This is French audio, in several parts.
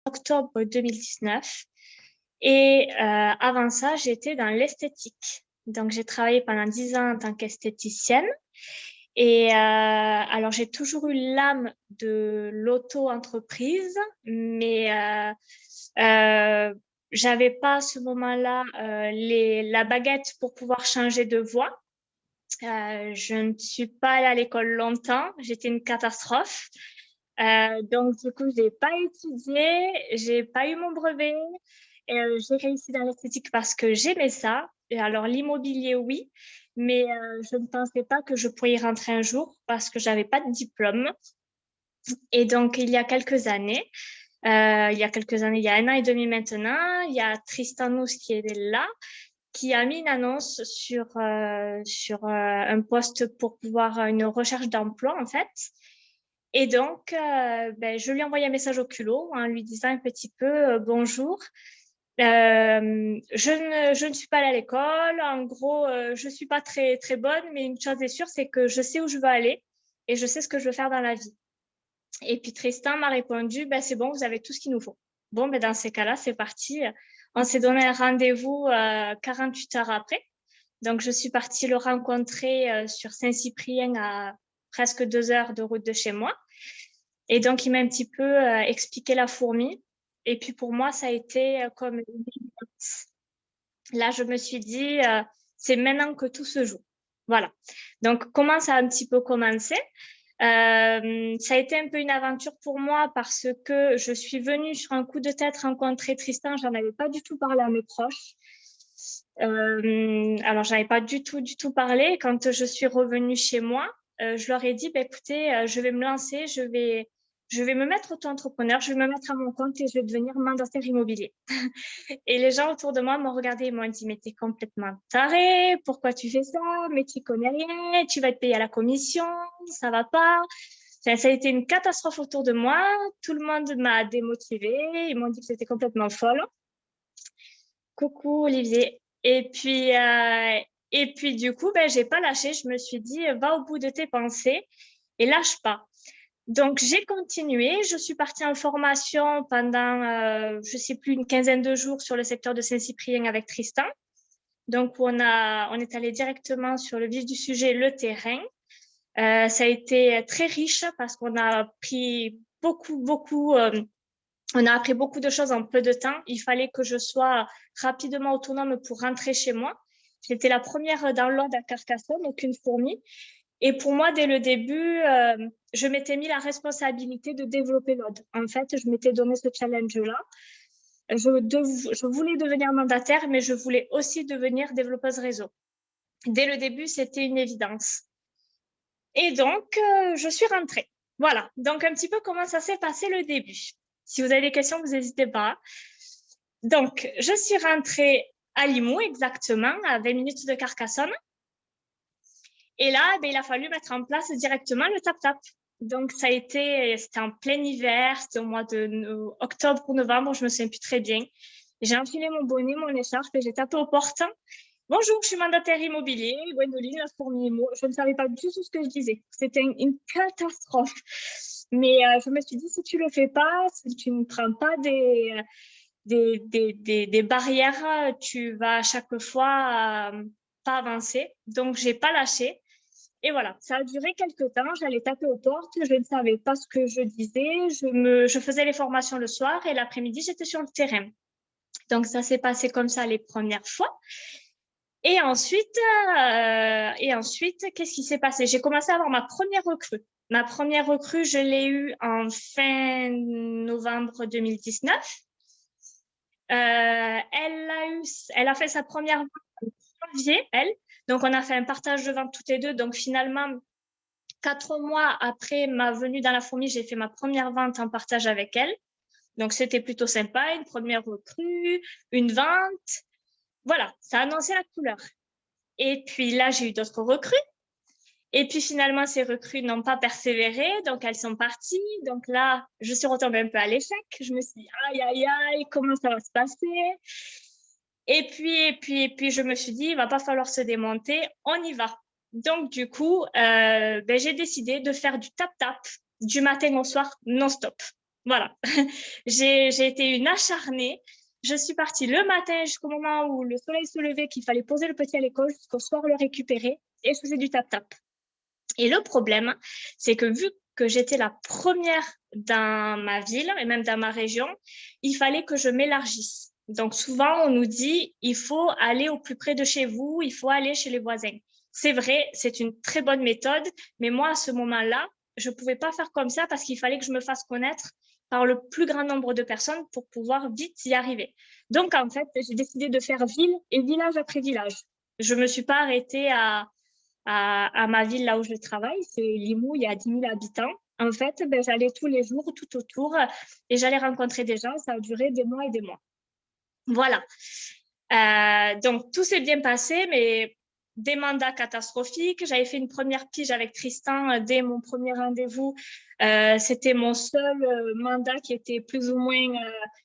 octobre 2019. Et avant ça, j'étais dans l'esthétique. Donc, j'ai travaillé pendant 10 ans en tant qu'esthéticienne. Et alors, j'ai toujours eu l'âme de l'auto-entreprise, mais j'avais pas à ce moment-là la baguette pour pouvoir changer de voie. Je ne suis pas allée à l'école longtemps, j'étais une catastrophe. Donc, du coup, j'ai pas étudié, j'ai pas eu mon brevet. J'ai réussi dans l'esthétique parce que j'aimais ça. Et alors, l'immobilier, oui, mais je ne pensais pas que je pourrais y rentrer un jour parce que j'avais pas de diplôme. Et donc, il y a quelques années, il y a 1 an et demi maintenant, il y a Tristanus qui est là, qui a mis une annonce sur un poste pour pouvoir une recherche d'emploi, en fait. Et donc, je lui ai envoyé un message au culot en lui disant un petit peu bonjour. Je ne suis pas allée à l'école. En gros, je suis pas très, très bonne, mais une chose est sûre, c'est que je sais où je veux aller et je sais ce que je veux faire dans la vie. Et puis Tristan m'a répondu, c'est bon, vous avez tout ce qu'il nous faut. Bon, dans ces cas-là, c'est parti. On s'est donné un rendez-vous 48 heures après. Donc, je suis partie le rencontrer sur Saint-Cyprien à presque 2 heures de route de chez moi. Et donc, il m'a un petit peu expliqué la fourmi. Et puis, pour moi, ça a été comme une évidence. Là, je me suis dit, c'est maintenant que tout se joue. Voilà. Donc, comment ça a un petit peu commencé? Ça a été un peu une aventure pour moi parce que je suis venue sur un coup de tête rencontrer Tristan. J'en avais pas du tout parlé à mes proches. Alors, j'en avais pas du tout parlé. Quand je suis revenue chez moi, je leur ai dit, écoutez, je vais me lancer, je vais me mettre auto-entrepreneur, je vais me mettre à mon compte et je vais devenir mandataire immobilier. Et les gens autour de moi m'ont regardé et m'ont dit, mais t'es complètement taré, pourquoi tu fais ça? Mais tu connais rien, tu vas te payer à la commission, ça va pas. Enfin, ça a été une catastrophe autour de moi. Tout le monde m'a démotivée. Ils m'ont dit que j'étais complètement folle. Coucou Olivier. Et puis du coup, j'ai pas lâché. Je me suis dit, va au bout de tes pensées et lâche pas. Donc, j'ai continué. Je suis partie en formation pendant, je sais plus, une quinzaine de jours sur le secteur de Saint-Cyprien avec Tristan. Donc, on est allé directement sur le vif du sujet, le terrain. Ça a été très riche parce qu'on a appris on a appris beaucoup de choses en peu de temps. Il fallait que je sois rapidement autonome pour rentrer chez moi. J'étais la première dans l'ordre à Carcassonne, aucune fourmi. Et pour moi, dès le début, je m'étais mis la responsabilité de développer l'OD. En fait, je m'étais donné ce challenge-là. Je voulais devenir mandataire, mais je voulais aussi devenir développeuse réseau. Dès le début, c'était une évidence. Et donc, je suis rentrée. Voilà. Donc, un petit peu comment ça s'est passé le début. Si vous avez des questions, vous n'hésitez pas. Donc, je suis rentrée à Limoux, exactement, à 20 minutes de Carcassonne. Et là, il a fallu mettre en place directement le tap-tap. Donc, c'était en plein hiver, c'était au mois de octobre ou novembre, je me souviens plus très bien. J'ai enfilé mon bonnet, mon écharpe et j'ai tapé aux portes. Bonjour, je suis mandataire immobilier, Gwendoline, la fourmi IMO. Je ne savais pas du tout ce que je disais. C'était une catastrophe. Mais je me suis dit, si tu le fais pas, si tu ne prends pas des barrières, tu vas à chaque fois pas avancer. Donc, j'ai pas lâché. Et voilà, ça a duré quelques temps. J'allais taper aux portes. Je ne savais pas ce que je disais. Je faisais les formations le soir et l'après-midi, j'étais sur le terrain. Donc, ça s'est passé comme ça les premières fois. Et ensuite, qu'est-ce qui s'est passé? J'ai commencé à avoir ma première recrue. Ma première recrue, je l'ai eue en fin novembre 2019. Elle a fait sa première vente en janvier, elle. Donc, on a fait un partage de vente toutes les deux. Donc, finalement, 4 mois après ma venue dans la fourmi, j'ai fait ma première vente en partage avec elle. Donc, c'était plutôt sympa, une première recrue, une vente. Voilà, ça annonçait la couleur. Et puis là, j'ai eu d'autres recrues. Et puis finalement, ces recrues n'ont pas persévéré, donc elles sont parties. Donc là, je suis retombée un peu à l'échec. Je me suis dit, aïe, aïe, aïe, comment ça va se passer? Et puis, je me suis dit, il va pas falloir se démonter, on y va. Donc du coup, j'ai décidé de faire du tap-tap du matin au soir non-stop. Voilà. J'ai été une acharnée. Je suis partie le matin jusqu'au moment où le soleil se levait, qu'il fallait poser le petit à l'école, jusqu'au soir le récupérer, et je faisais du tap-tap. Et le problème, c'est que vu que j'étais la première dans ma ville et même dans ma région, il fallait que je m'élargisse. Donc souvent, on nous dit, il faut aller au plus près de chez vous, il faut aller chez les voisins. C'est vrai, c'est une très bonne méthode, mais moi, à ce moment-là, je ne pouvais pas faire comme ça parce qu'il fallait que je me fasse connaître par le plus grand nombre de personnes pour pouvoir vite y arriver. Donc, en fait, j'ai décidé de faire ville et village après village. Je ne me suis pas arrêtée à ma ville là où je travaille, c'est Limoux, il y a 10 000 habitants. En fait, ben, j'allais tous les jours tout autour et j'allais rencontrer des gens. Ça a duré des mois et des mois. Voilà. Donc, tout s'est bien passé, mais des mandats catastrophiques. J'avais fait une première pige avec Tristan dès mon premier rendez-vous. C'était mon seul mandat qui était plus ou moins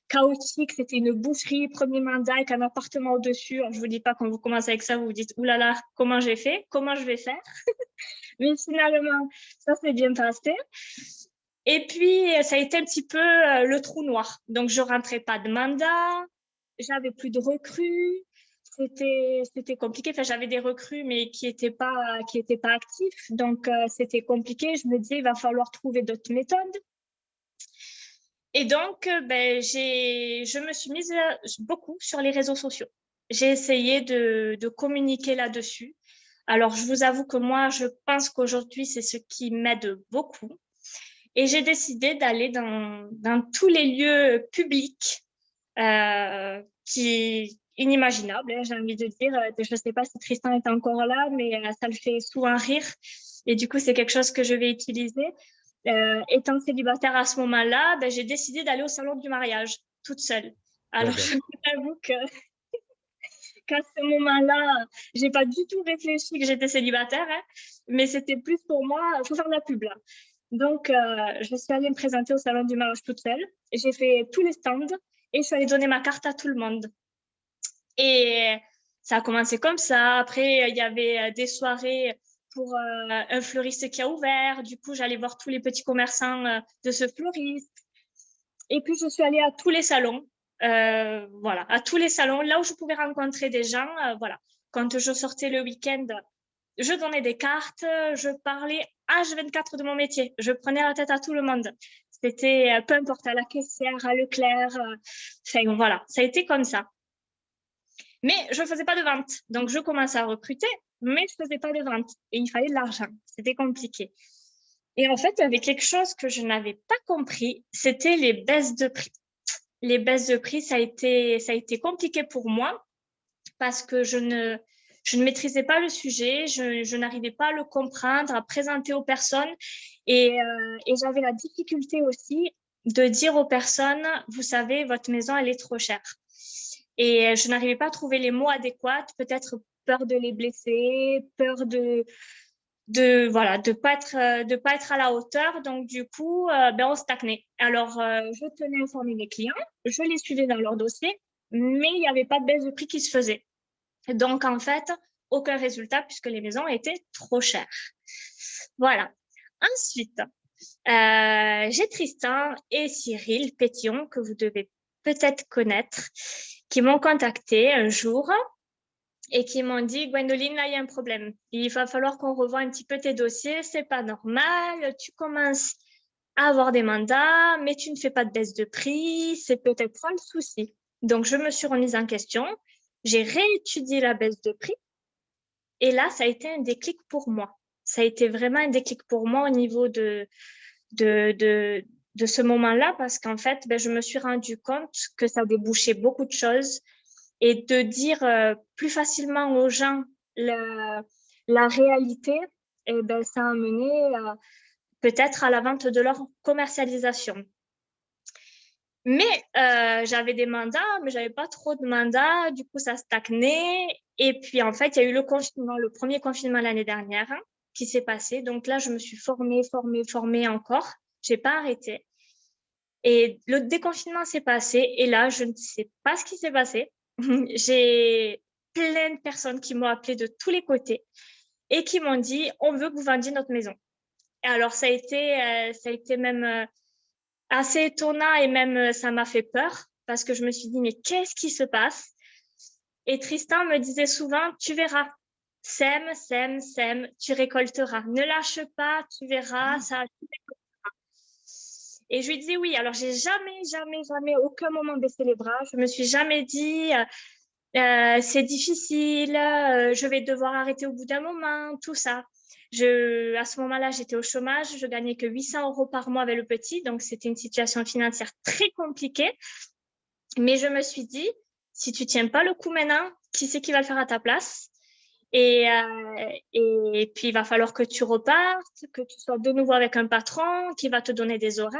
chaotique. C'était une boucherie, premier mandat avec un appartement au-dessus. Alors, je vous dis pas quand vous commencez avec ça, vous vous dites, oulala, comment j'ai fait? Comment je vais faire? Mais finalement, ça s'est bien passé. Et puis, ça a été un petit peu le trou noir. Donc, je rentrais pas de mandat, j'avais plus de recrues, c'était compliqué. Enfin, j'avais des recrues, mais qui étaient pas actifs. Donc, c'était compliqué. Je me disais, il va falloir trouver d'autres méthodes. Et donc, je me suis mise beaucoup sur les réseaux sociaux. J'ai essayé de communiquer là-dessus. Alors, je vous avoue que moi, je pense qu'aujourd'hui, c'est ce qui m'aide beaucoup. Et j'ai décidé d'aller dans tous les lieux publics inimaginables, hein, j'ai envie de dire. Je ne sais pas si Tristan est encore là, mais ça le fait souvent rire. Et du coup, c'est quelque chose que je vais utiliser. Étant célibataire à ce moment-là, ben, j'ai décidé d'aller au salon du mariage toute seule. Alors, je D'accord. vous avoue qu'à ce moment-là, j'ai pas du tout réfléchi que j'étais célibataire, hein, mais c'était plus pour moi, il faut faire de la pub là. Donc, je suis allée me présenter au salon du mariage toute seule. J'ai fait tous les stands et je suis allée donner ma carte à tout le monde. Et ça a commencé comme ça. Après, il y avait des soirées pour un fleuriste qui a ouvert. Du coup, j'allais voir tous les petits commerçants de ce fleuriste. Et puis, je suis allée à tous les salons. Voilà, à tous les salons, là où je pouvais rencontrer des gens. Voilà. Quand je sortais le week-end, je donnais des cartes, je parlais H24 de mon métier. Je prenais la tête à tout le monde. C'était peu importe, à la caissière, à Leclerc. Enfin, voilà, ça a été comme ça. Mais je ne faisais pas de vente. Donc, je commençais à recruter, mais je ne faisais pas de vente. Et il fallait de l'argent. C'était compliqué. Et en fait, il y avait quelque chose que je n'avais pas compris, c'était les baisses de prix. Les baisses de prix, ça a été compliqué pour moi parce que je ne maîtrisais pas le sujet, je n'arrivais pas à le comprendre, à présenter aux personnes. Et j'avais la difficulté aussi de dire aux personnes, vous savez, votre maison, elle est trop chère. Et je n'arrivais pas à trouver les mots adéquats, peut-être peur de les blesser, peur voilà, de pas être à la hauteur. Donc, du coup, ben, on stagnait. Alors, je tenais à informer mes clients, je les suivais dans leur dossier, mais il n'y avait pas de baisse de prix qui se faisait. Donc, en fait, aucun résultat puisque les maisons étaient trop chères. Voilà. Ensuite, j'ai Tristan et Cyril Pétillon, que vous devez peut-être connaître, qui m'ont contacté un jour et qui m'ont dit, Gwendoline, là, il y a un problème. Il va falloir qu'on revoie un petit peu tes dossiers. C'est pas normal. Tu commences à avoir des mandats, mais tu ne fais pas de baisse de prix. C'est peut-être ça le souci. Donc, je me suis remise en question. J'ai réétudié la baisse de prix. Et là, ça a été un déclic pour moi. Ça a été vraiment un déclic pour moi au niveau de, de, de ce moment-là parce qu'en fait, ben, je me suis rendu compte que ça débouchait beaucoup de choses et de dire plus facilement aux gens la réalité, et ben, ça a mené peut-être à la vente de leur commercialisation. Mais j'avais des mandats, mais j'avais pas trop de mandats, du coup ça stagnait. Et puis en fait, il y a eu le confinement, le premier confinement l'année dernière hein, qui s'est passé. Donc là, je me suis formée encore. J'ai pas arrêté. Et le déconfinement s'est passé et là, je ne sais pas ce qui s'est passé. J'ai plein de personnes qui m'ont appelé de tous les côtés et qui m'ont dit, on veut que vous vendiez notre maison. Et alors, ça a été même assez étonnant et même ça m'a fait peur parce que je me suis dit, mais qu'est-ce qui se passe? Et Tristan me disait souvent, tu verras, sème, sème, sème, tu récolteras. Ne lâche pas, tu verras, ça. Et je lui disais oui. Alors, j'ai jamais, jamais, jamais, aucun moment baissé les bras. Je me suis jamais dit, c'est difficile, je vais devoir arrêter au bout d'un moment, tout ça. À ce moment-là, j'étais au chômage, je gagnais que 800 euros par mois avec le petit, donc c'était une situation financière très compliquée. Mais je me suis dit, si tu tiens pas le coup maintenant, qui c'est qui va le faire à ta place? Et puis, il va falloir que tu repartes, que tu sois de nouveau avec un patron qui va te donner des horaires.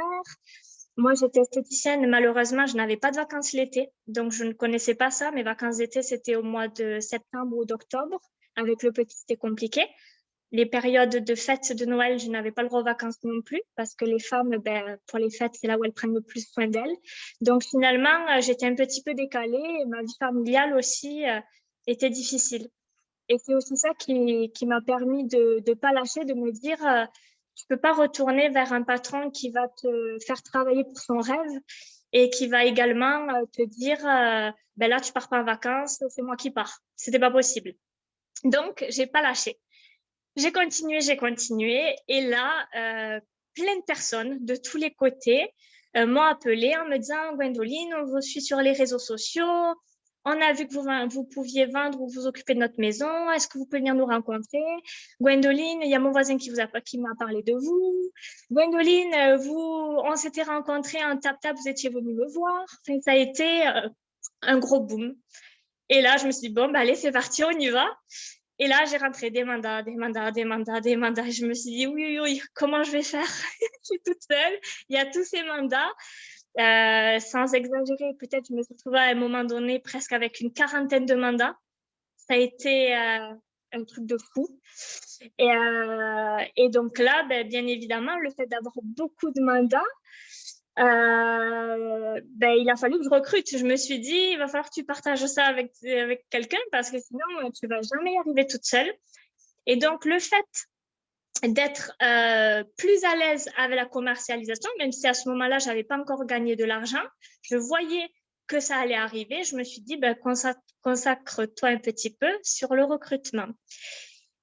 Moi, j'étais esthéticienne. Malheureusement, je n'avais pas de vacances l'été. Donc, je ne connaissais pas ça. Mes vacances d'été, c'était au mois de septembre ou d'octobre. Avec le petit, c'était compliqué. Les périodes de fêtes de Noël, je n'avais pas le droit aux vacances non plus parce que les femmes, ben, pour les fêtes, c'est là où elles prennent le plus soin d'elles. Donc, finalement, j'étais un petit peu décalée et ma vie familiale aussi était difficile. Et c'est aussi ça qui m'a permis de ne pas lâcher, de me dire, tu peux pas retourner vers un patron qui va te faire travailler pour son rêve et qui va également te dire, ben là, tu pars pas en vacances, c'est moi qui pars. C'était pas possible. Donc, j'ai pas lâché. J'ai continué. Et là, plein de personnes de tous les côtés m'ont appelé en me disant, Gwendoline, on vous suit sur les réseaux sociaux. On a vu que vous pouviez vendre ou vous occuper de notre maison. Est-ce que vous pouvez venir nous rencontrer? Gwendoline, il y a mon voisin qui m'a parlé de vous. Gwendoline, on s'était rencontrés en tap-tap, vous étiez venu me voir. Enfin, ça a été un gros boom. Et là, je me suis dit, bon, bah, allez, c'est parti, on y va. Et là, j'ai rentré des mandats, des mandats, des mandats, des mandats. Et je me suis dit, oui, oui, oui, comment je vais faire? Je suis toute seule. Il y a tous ces mandats. Sans exagérer, peut-être je me suis retrouvée à un moment donné presque avec une quarantaine de mandats. Ça a été un truc de fou. Et donc là, ben, bien évidemment, le fait d'avoir beaucoup de mandats, ben, il a fallu que je recrute. Je me suis dit, il va falloir que tu partages ça avec quelqu'un parce que sinon, tu vas jamais y arriver toute seule. Et donc, le fait d'être plus à l'aise avec la commercialisation, même si à ce moment-là, je n'avais pas encore gagné de l'argent, je voyais que ça allait arriver. Je me suis dit, ben, consacre-toi un petit peu sur le recrutement.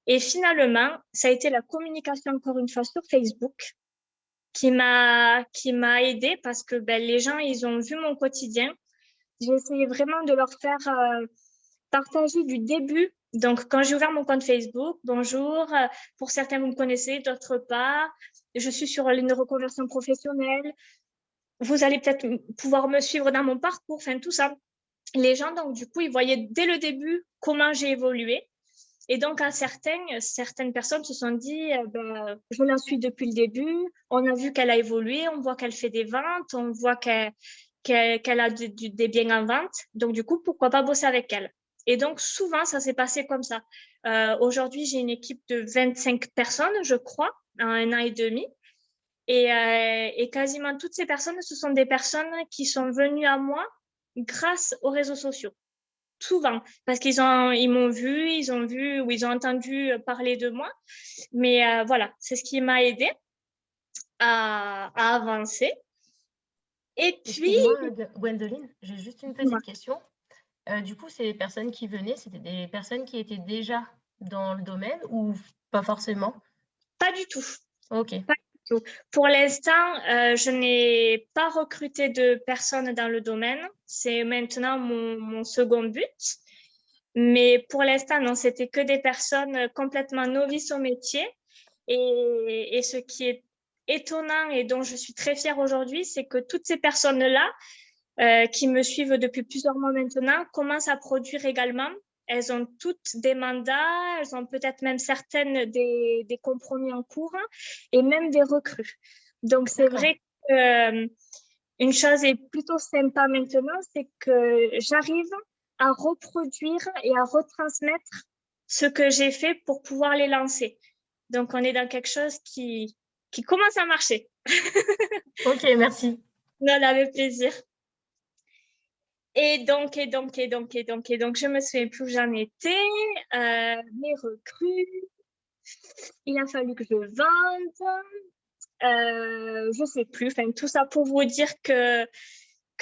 Et finalement, ça a été la communication, encore une fois, sur Facebook qui m'a aidée parce que ben, les gens, ils ont vu mon quotidien. J'ai essayé vraiment de leur faire partager du début. Donc, quand j'ai ouvert mon compte Facebook, bonjour, pour certains, vous me connaissez, d'autres pas. Je suis sur une reconversion professionnelle. Vous allez peut-être pouvoir me suivre dans mon parcours, enfin, tout ça. Les gens, donc, du coup, ils voyaient dès le début comment j'ai évolué. Et donc, à certaines personnes se sont dit, ben, je la suis depuis le début, on a vu qu'elle a évolué, on voit qu'elle fait des ventes, on voit qu'elle a des biens en vente. Donc, du coup, pourquoi pas bosser avec elle? Et donc, souvent, ça s'est passé comme ça. Aujourd'hui, j'ai une équipe de 25 personnes, je crois, en 1 an et demi. Et quasiment toutes ces personnes, ce sont des personnes qui sont venues à moi grâce aux réseaux sociaux. Souvent, parce ils m'ont vu, ils ont vu ou ils ont entendu parler de moi. Mais voilà, c'est ce qui m'a aidé à avancer. Et puis, Excuse-moi, Gwendoline, j'ai juste une petite question. Du coup, ces personnes qui venaient, c'était des personnes qui étaient déjà dans le domaine ou pas forcément? pas du tout. Ok, Pas du tout. Pour l'instant, je n'ai pas recruté de personnes dans le domaine. C'est maintenant mon second but. Mais pour l'instant, non, c'était que des personnes complètement novices au métier. Et ce qui est étonnant et dont je suis très fière aujourd'hui, c'est que toutes ces personnes-là, qui me suivent depuis plusieurs mois maintenant, commencent à produire également. Elles ont toutes des mandats, elles ont peut-être même certaines des compromis en cours et même des recrues. Donc, c'est d'accord. vrai que une chose est plutôt sympa maintenant, c'est que j'arrive à reproduire et à retransmettre ce que j'ai fait pour pouvoir les lancer. Donc, on est dans quelque chose qui commence à marcher. Ok, merci. Non, avec plaisir. Et donc, je me souviens plus où j'en étais. Mes recrues, il a fallu que je vende. je sais plus. Enfin, tout ça pour vous dire que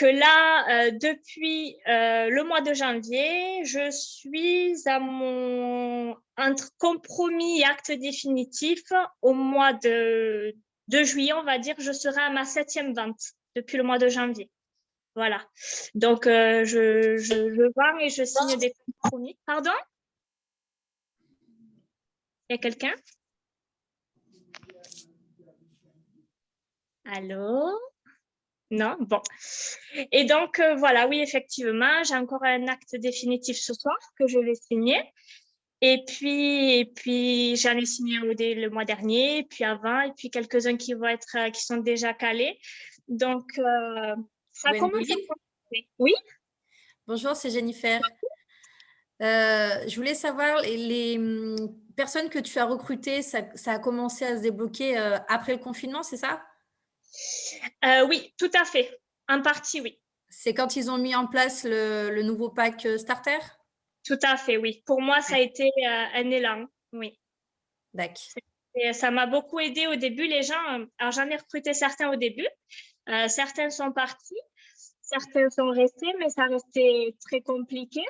là, depuis le mois de janvier, je suis à mon entre compromis et acte définitif au mois de juillet, on va dire, je serai à ma 7e vente depuis le mois de janvier. Voilà. Donc, je vends et je signe des compromis. Pardon? Il y a quelqu'un? Allô? Non? Bon. Et donc, voilà, oui, effectivement, j'ai encore un acte définitif ce soir que je vais signer. Et puis j'en ai signé un le mois dernier, puis avant, et puis quelques-uns qui sont déjà calés. Donc, ça commence à fonctionner. Oui? Bonjour, c'est Jennifer. Je voulais savoir, les personnes que tu as recrutées, ça a commencé à se débloquer après le confinement, c'est ça? Oui, tout à fait. En partie, oui. C'est quand ils ont mis en place le nouveau pack starter? Tout à fait, oui. Pour moi, ça a été un élan, oui. D'accord. Et ça m'a beaucoup aidé au début. Les gens, alors j'en ai recruté certains au début. Certains sont partis, certains sont restés, mais ça restait très compliqué.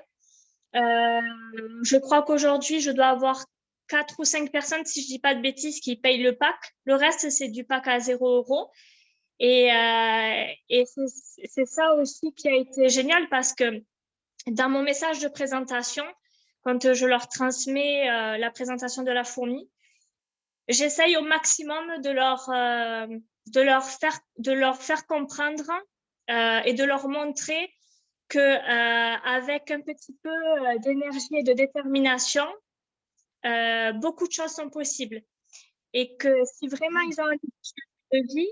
Je crois qu'aujourd'hui, je dois avoir 4 ou 5 personnes, si je dis pas de bêtises, qui payent le pack. Le reste, c'est du pack à 0 €. Et c'est ça aussi qui a été génial parce que dans mon message de présentation, quand je leur transmets la présentation de la fourmi, j'essaye au maximum de leur faire comprendre et de leur montrer que avec un petit peu d'énergie et de détermination, beaucoup de choses sont possibles. Et que si vraiment ils ont un de vie,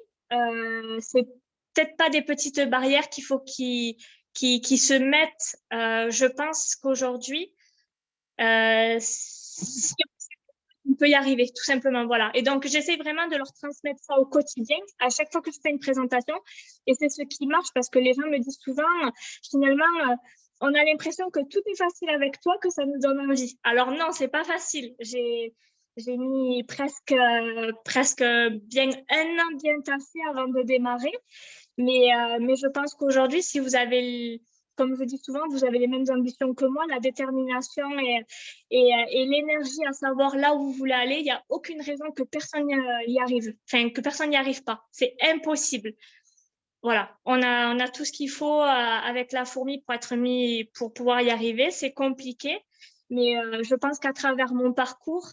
c'est peut-être pas des petites barrières qu'il faut qu'ils se mettent. Je pense qu'aujourd'hui, si on peut y arriver, tout simplement, voilà. Et donc, j'essaie vraiment de leur transmettre ça au quotidien, à chaque fois que je fais une présentation. Et c'est ce qui marche parce que les gens me disent souvent, finalement, on a l'impression que tout est facile avec toi, que ça nous donne envie. Alors non, c'est pas facile. J'ai mis presque bien 1 an bien tassé avant de démarrer. Mais je pense qu'aujourd'hui, si vous avez, comme je dis souvent, vous avez les mêmes ambitions que moi, la détermination et l'énergie à savoir là où vous voulez aller, il n'y a aucune raison que personne y arrive. Enfin, que personne n'y arrive pas. C'est impossible. Voilà, on a tout ce qu'il faut avec la fourmi pour pouvoir y arriver. C'est compliqué, mais je pense qu'à travers mon parcours,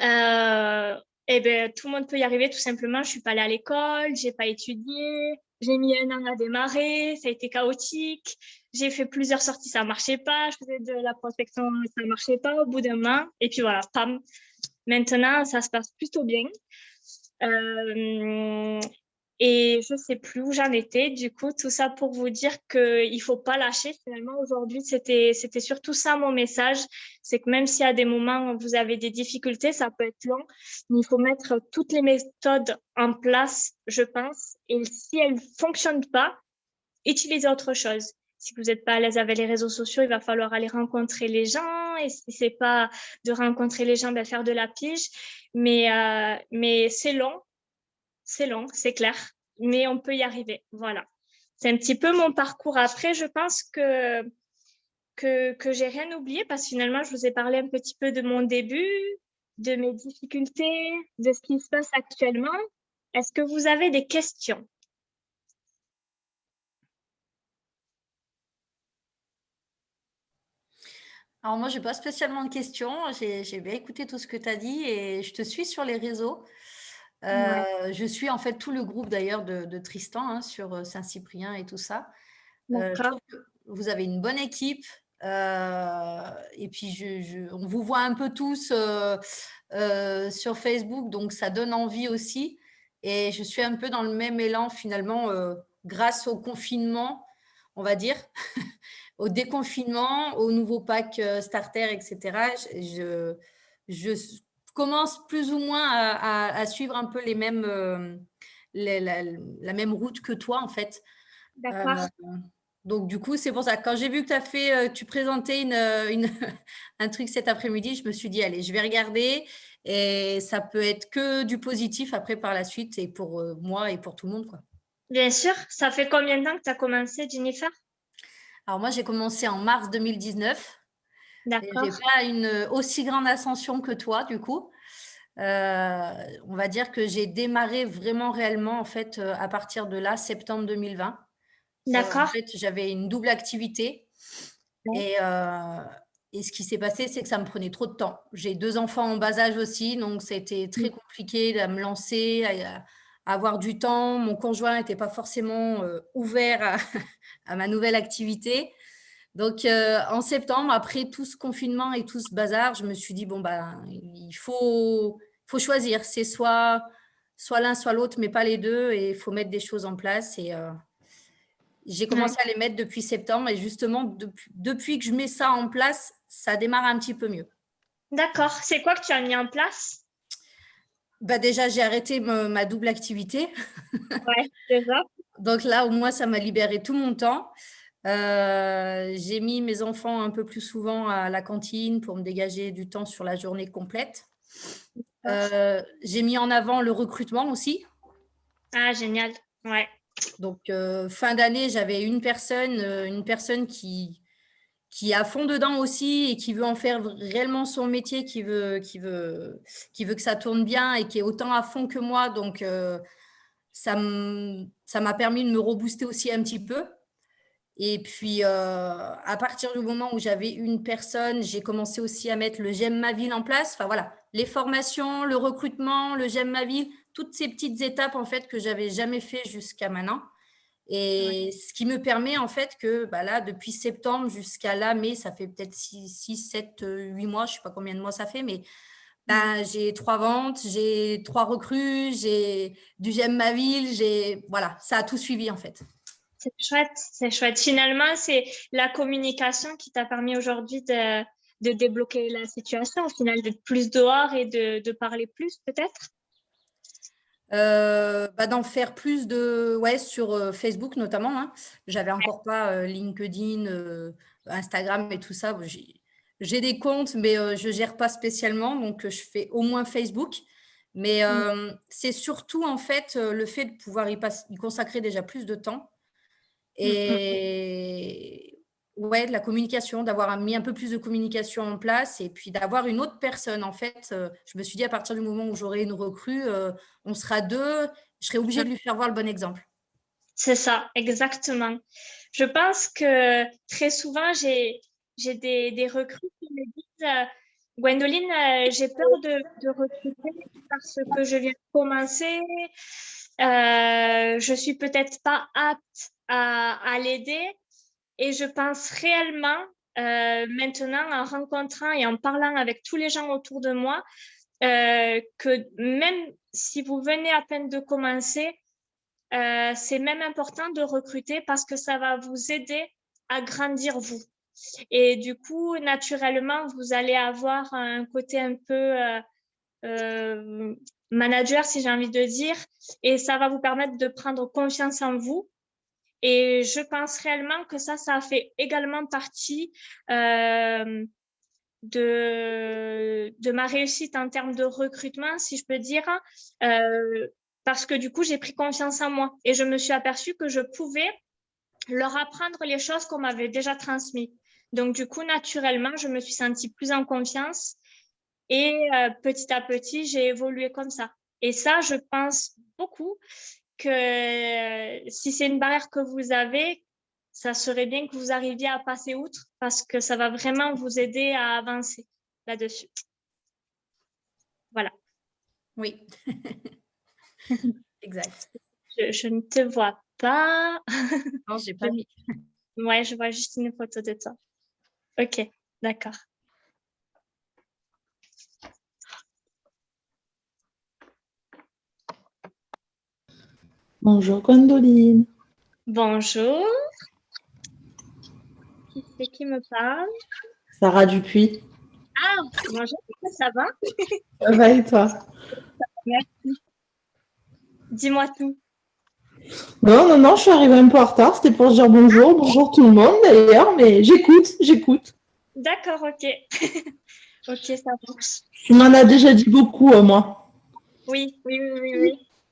eh ben, tout le monde peut y arriver tout simplement. Je suis pas allée à l'école, j'ai pas étudié, j'ai mis 1 an à démarrer, ça a été chaotique. J'ai fait plusieurs sorties, ça marchait pas. Je faisais de la prospection, ça marchait pas au bout d'un mois. Et puis voilà, pam. Maintenant, ça se passe plutôt bien. Et je sais plus où j'en étais. Du coup, tout ça pour vous dire qu'il faut pas lâcher. Finalement, aujourd'hui, c'était surtout ça mon message. C'est que même s'il y a des moments où vous avez des difficultés, ça peut être long, mais il faut mettre toutes les méthodes en place, je pense. Et si elles fonctionnent pas, utilisez autre chose. Si vous n'êtes pas à l'aise avec les réseaux sociaux, il va falloir aller rencontrer les gens. Et si c'est pas de rencontrer les gens, ben faire de la pige. Mais c'est long, c'est clair, mais on peut y arriver. Voilà. C'est un petit peu mon parcours. Après, je pense que j'ai rien oublié parce que finalement, je vous ai parlé un petit peu de mon début, de mes difficultés, de ce qui se passe actuellement. Est-ce que vous avez des questions? Alors moi, je n'ai pas spécialement de questions. J'ai bien écouté tout ce que tu as dit et je te suis sur les réseaux. Je suis en fait tout le groupe d'ailleurs de Tristan hein, sur Saint-Cyprien et tout ça. Je trouve que vous avez une bonne équipe et puis on vous voit un peu tous sur Facebook, donc ça donne envie aussi. Et je suis un peu dans le même élan finalement grâce au confinement, on va dire, au déconfinement, au nouveau pack starter, etc. Je commence plus ou moins à suivre un peu les mêmes, la même route que toi, en fait. D'accord. Donc, du coup, c'est pour ça. Quand j'ai vu que tu présentais un truc cet après-midi, je me suis dit, allez, je vais regarder. Et ça peut être que du positif après par la suite et pour moi et pour tout le monde, quoi. Bien sûr. Ça fait combien de temps que tu as commencé, Jennifer? Alors moi, j'ai commencé en mars 2019. Et j'ai D'accord. pas une aussi grande ascension que toi, du coup. On va dire que j'ai démarré vraiment réellement, en fait, à partir de là, septembre 2020. En D'accord. fait, j'avais une double activité Ouais. et ce qui s'est passé, c'est que ça me prenait trop de temps. J'ai 2 enfants en bas âge aussi, donc c'était très compliqué à me lancer, à avoir du temps. Mon conjoint n'était pas forcément ouvert à ma nouvelle activité. Donc, en septembre, après tout ce confinement et tout ce bazar, je me suis dit, bon, bah, il faut choisir. C'est soit l'un, soit l'autre, mais pas les deux. Et il faut mettre des choses en place. Et j'ai commencé Ouais. à les mettre depuis septembre. Et justement, depuis que je mets ça en place, ça démarre un petit peu mieux. D'accord. C'est quoi que tu as mis en place? Bah, déjà, j'ai arrêté ma double activité. Ouais, déjà. Donc là, au moins, ça m'a libéré tout mon temps. J'ai mis mes enfants un peu plus souvent à la cantine pour me dégager du temps sur la journée complète. J'ai mis en avant le recrutement aussi. Ah, génial. Ouais. Donc, fin d'année, j'avais une personne qui est à fond dedans aussi et qui veut en faire réellement son métier, qui veut que ça tourne bien et qui est autant à fond que moi. Donc, ça m'a permis de me rebooster aussi un petit peu. Et puis, à partir du moment où j'avais une personne, j'ai commencé aussi à mettre le J'aime ma ville en place. Enfin, voilà, les formations, le recrutement, le J'aime ma ville, toutes ces petites étapes, en fait, que j'avais jamais fait jusqu'à maintenant. Ouais. Et ce qui me permet, en fait, que bah là, depuis septembre jusqu'à là, mai, ça fait peut-être 6, 7, 8 mois, je ne sais pas combien de mois ça fait, mais bah, j'ai 3 ventes, j'ai 3 recrues, j'ai du J'aime ma ville, voilà, ça a tout suivi, en fait. C'est chouette, c'est chouette. Finalement, c'est la communication qui t'a permis aujourd'hui de débloquer la situation, au final, d'être plus dehors et de parler plus, peut-être? Bah, d'en faire plus sur Facebook notamment, hein. J'avais encore pas LinkedIn, Instagram et tout ça. Bon, j'ai des comptes, mais je gère pas spécialement, donc je fais au moins Facebook. Mais c'est surtout en fait le fait de pouvoir y consacrer déjà plus de temps et ouais, de la communication, d'avoir mis un peu plus de communication en place et puis d'avoir une autre personne. En fait, je me suis dit à partir du moment où j'aurai une recrue, on sera 2, je serai obligée de lui faire voir le bon exemple. C'est ça, exactement. Je pense que très souvent, j'ai des recrues qui me disent Gwendoline, j'ai peur de recruter parce que je viens de commencer. Je suis peut-être pas apte à l'aider. Et je pense réellement, maintenant, en rencontrant et en parlant avec tous les gens autour de moi, que même si vous venez à peine de commencer, c'est même important de recruter parce que ça va vous aider à grandir vous. Et du coup, naturellement, vous allez avoir un côté un peu manager, si j'ai envie de dire, et ça va vous permettre de prendre confiance en vous. Et je pense réellement que ça fait également partie de ma réussite en termes de recrutement, si je peux dire, parce que du coup, j'ai pris confiance en moi et je me suis aperçue que je pouvais leur apprendre les choses qu'on m'avait déjà transmises. Donc, du coup, naturellement, je me suis sentie plus en confiance et petit à petit, j'ai évolué comme ça. Et ça, je pense beaucoup que si c'est une barrière que vous avez, ça serait bien que vous arriviez à passer outre parce que ça va vraiment vous aider à avancer là-dessus. Voilà. Oui, exact. Je ne te vois pas. Non, j'ai pas mis. Ouais, je vois juste une photo de toi. Ok, d'accord. Bonjour Gwendoline. Bonjour. Qui c'est qui me parle? Sarah Dupuis. Ah, bonjour, ça va? Ça va et toi? Merci. Dis-moi tout. Non, je suis arrivée un peu en retard. C'était pour dire bonjour tout le monde d'ailleurs, mais j'écoute. D'accord, ok. Ok, ça marche. Tu m'en as déjà dit beaucoup, moi. Oui,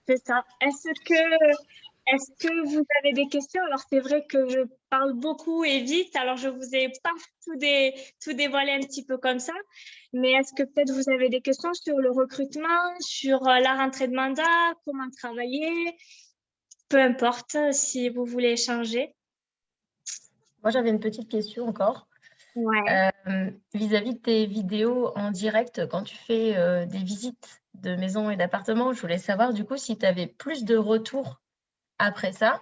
c'est ça. Est-ce que vous avez des questions? Alors, c'est vrai que je parle beaucoup et vite, alors je vous ai pas tout dévoilé un petit peu comme ça, mais est-ce que peut-être vous avez des questions sur le recrutement, sur la rentrée de mandat, comment travailler? Peu importe si vous voulez échanger. Moi, j'avais une petite question encore. Ouais. Vis-à-vis de tes vidéos en direct, quand tu fais des visites de maisons et d'appartements, je voulais savoir du coup si tu avais plus de retours après ça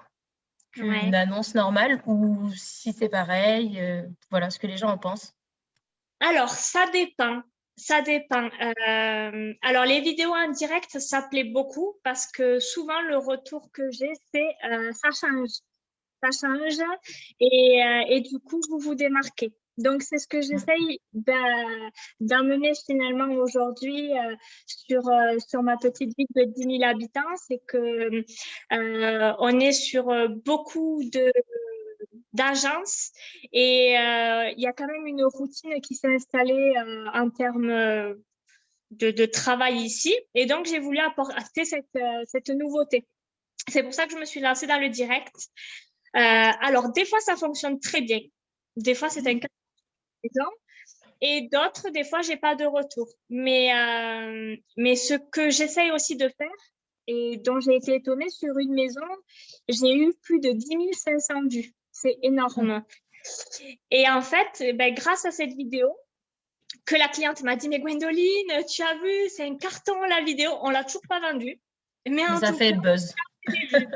qu'une Ouais. annonce normale ou si c'est pareil, voilà ce que les gens en pensent. Alors, ça dépend. Ça dépend. Alors, les vidéos en direct, ça plaît beaucoup parce que souvent, le retour que j'ai, c'est ça change. Ça change et du coup, vous vous démarquez. Donc, c'est ce que j'essaye d'amener finalement aujourd'hui sur ma petite ville de 10 000 habitants. C'est que on est sur beaucoup d'agences et il y a quand même une routine qui s'est installée en termes de travail ici. Et donc, j'ai voulu apporter cette nouveauté. C'est pour ça que je me suis lancée dans le direct. Alors, des fois, ça fonctionne très bien. Des fois, c'est un cas présent. Et d'autres, des fois, j'ai pas de retour. Mais ce que j'essaye aussi de faire, et dont j'ai été étonnée, sur une maison, j'ai eu plus de 10 500 vues. C'est énorme. Et en fait, ben, grâce à cette vidéo, que la cliente m'a dit, mais Gwendoline, tu as vu, c'est un carton la vidéo. On l'a toujours pas vendue. Mais Mais en ça tout fait cas, le buzz. j'ai vu.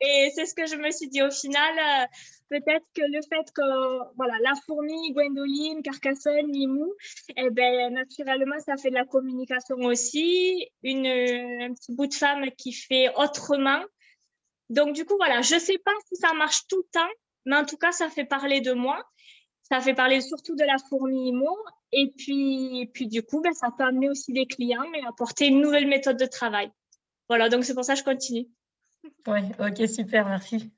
Et c'est ce que je me suis dit au final, peut-être que le fait que voilà, la fourmi, Gwendoline, Carcassonne, Mimou, eh ben, naturellement, ça fait de la communication aussi, un petit bout de femme qui fait autrement. Donc, du coup, voilà, je sais pas si ça marche tout le temps, mais en tout cas, ça fait parler de moi. Ça fait parler surtout de la fourmi IMO. Et puis du coup, ben, ça peut amener aussi des clients et apporter une nouvelle méthode de travail. Voilà, donc c'est pour ça que je continue. Ouais, ok, super, merci.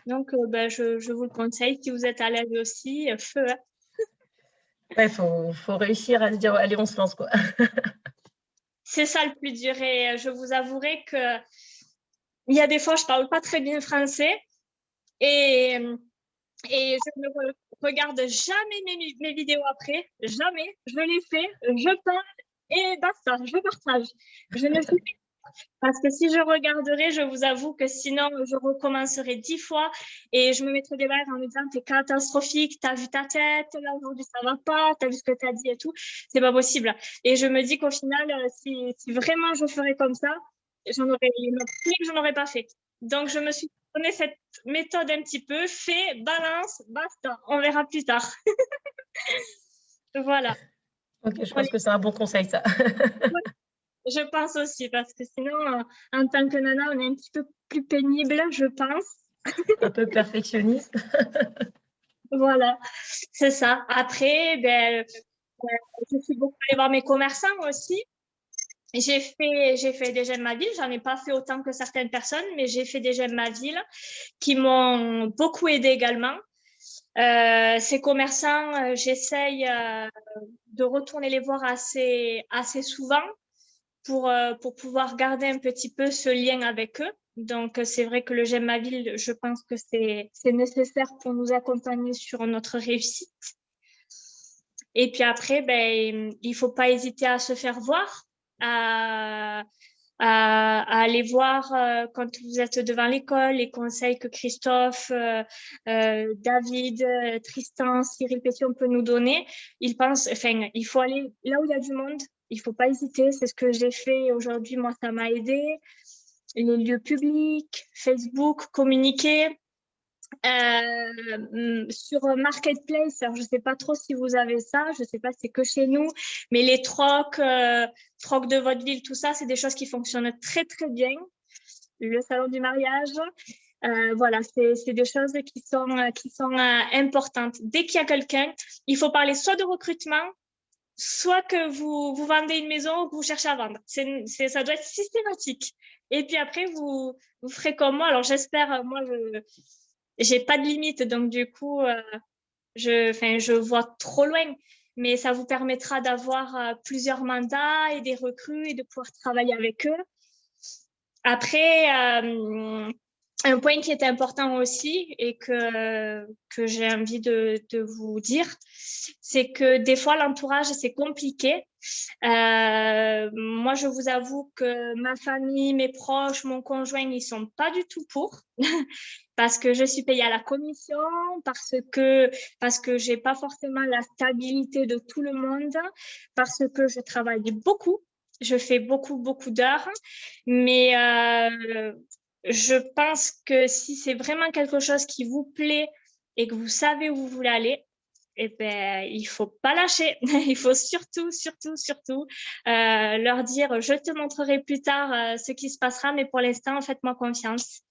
Donc, ben, je vous le conseille. Si vous êtes à l'aise aussi, feu. Hein. Ouais, faut réussir à se dire, allez, on se lance, quoi. C'est ça le plus dur. Et je vous avouerai que il y a des fois, je parle pas très bien français et, et je ne regarde jamais mes vidéos après. Jamais. Je les fais, je parle et basta, je partage. Je ne fais Parce que si je regarderais, je vous avoue que sinon, je recommencerai 10 fois et je me mettrais des barres en me disant, t'es catastrophique, t'as vu ta tête, là aujourd'hui ça va pas, t'as vu ce que t'as dit et tout. C'est pas possible. Et je me dis qu'au final, si vraiment je ferais comme ça, il y en aurait plus que je n'aurais pas fait. Donc, je me suis donné cette méthode un petit peu, fais, balance, basta, on verra plus tard. Voilà. Ok, je On pense que c'est un bon conseil, ça. Je pense aussi, parce que sinon, en tant que nana, on est un petit peu plus pénible, je pense. Un peu perfectionniste. Voilà, c'est ça. Après, ben, je suis beaucoup allée voir mes commerçants aussi. J'ai fait des j'aime ma ville. J'en ai pas fait autant que certaines personnes, mais j'ai fait des j'aime ma ville qui m'ont beaucoup aidé également. Ces commerçants, j'essaye de retourner les voir assez souvent pour pouvoir garder un petit peu ce lien avec eux. Donc, c'est vrai que le J'aime ma ville, je pense que c'est nécessaire pour nous accompagner sur notre réussite. Et puis après, ben, il faut pas hésiter à se faire voir, à, à aller voir quand vous êtes devant l'école, les conseils que Christophe, David, Tristan, Cyril Pétion peut nous donner. Enfin, il faut aller là où il y a du monde. Il faut pas hésiter. C'est ce que j'ai fait aujourd'hui. Moi, ça m'a aidé. Les lieux publics, Facebook, communiquer. Sur Marketplace, alors je ne sais pas trop si vous avez ça, je ne sais pas si c'est que chez nous, mais les trocs de votre ville, tout ça, c'est des choses qui fonctionnent très très bien. Le salon du mariage, voilà, c'est des choses qui sont importantes. Dès qu'il y a quelqu'un, il faut parler soit de recrutement, soit que vous vendez une maison ou que vous cherchez à vendre. Ça doit être systématique. Et puis après, vous ferez comme moi. Alors j'espère, moi, j'ai pas de limite, donc du coup, je vois trop loin. mais ça vous permettra d'avoir plusieurs mandats et des recrues et de pouvoir travailler avec eux. Après, un point qui est important aussi et que j'ai envie de vous dire, c'est que des fois, l'entourage, c'est compliqué. Moi, je vous avoue que ma famille, mes proches, mon conjoint, ils sont pas du tout pour parce que je suis payée à la commission, parce que j'ai pas forcément la stabilité de tout le monde, parce que je travaille beaucoup. Je fais beaucoup d'heures, mais je pense que si c'est vraiment quelque chose qui vous plaît et que vous savez où vous voulez aller, eh ben, il faut pas lâcher. Il faut surtout leur dire, je te montrerai plus tard ce qui se passera, mais pour l'instant, faites-moi confiance.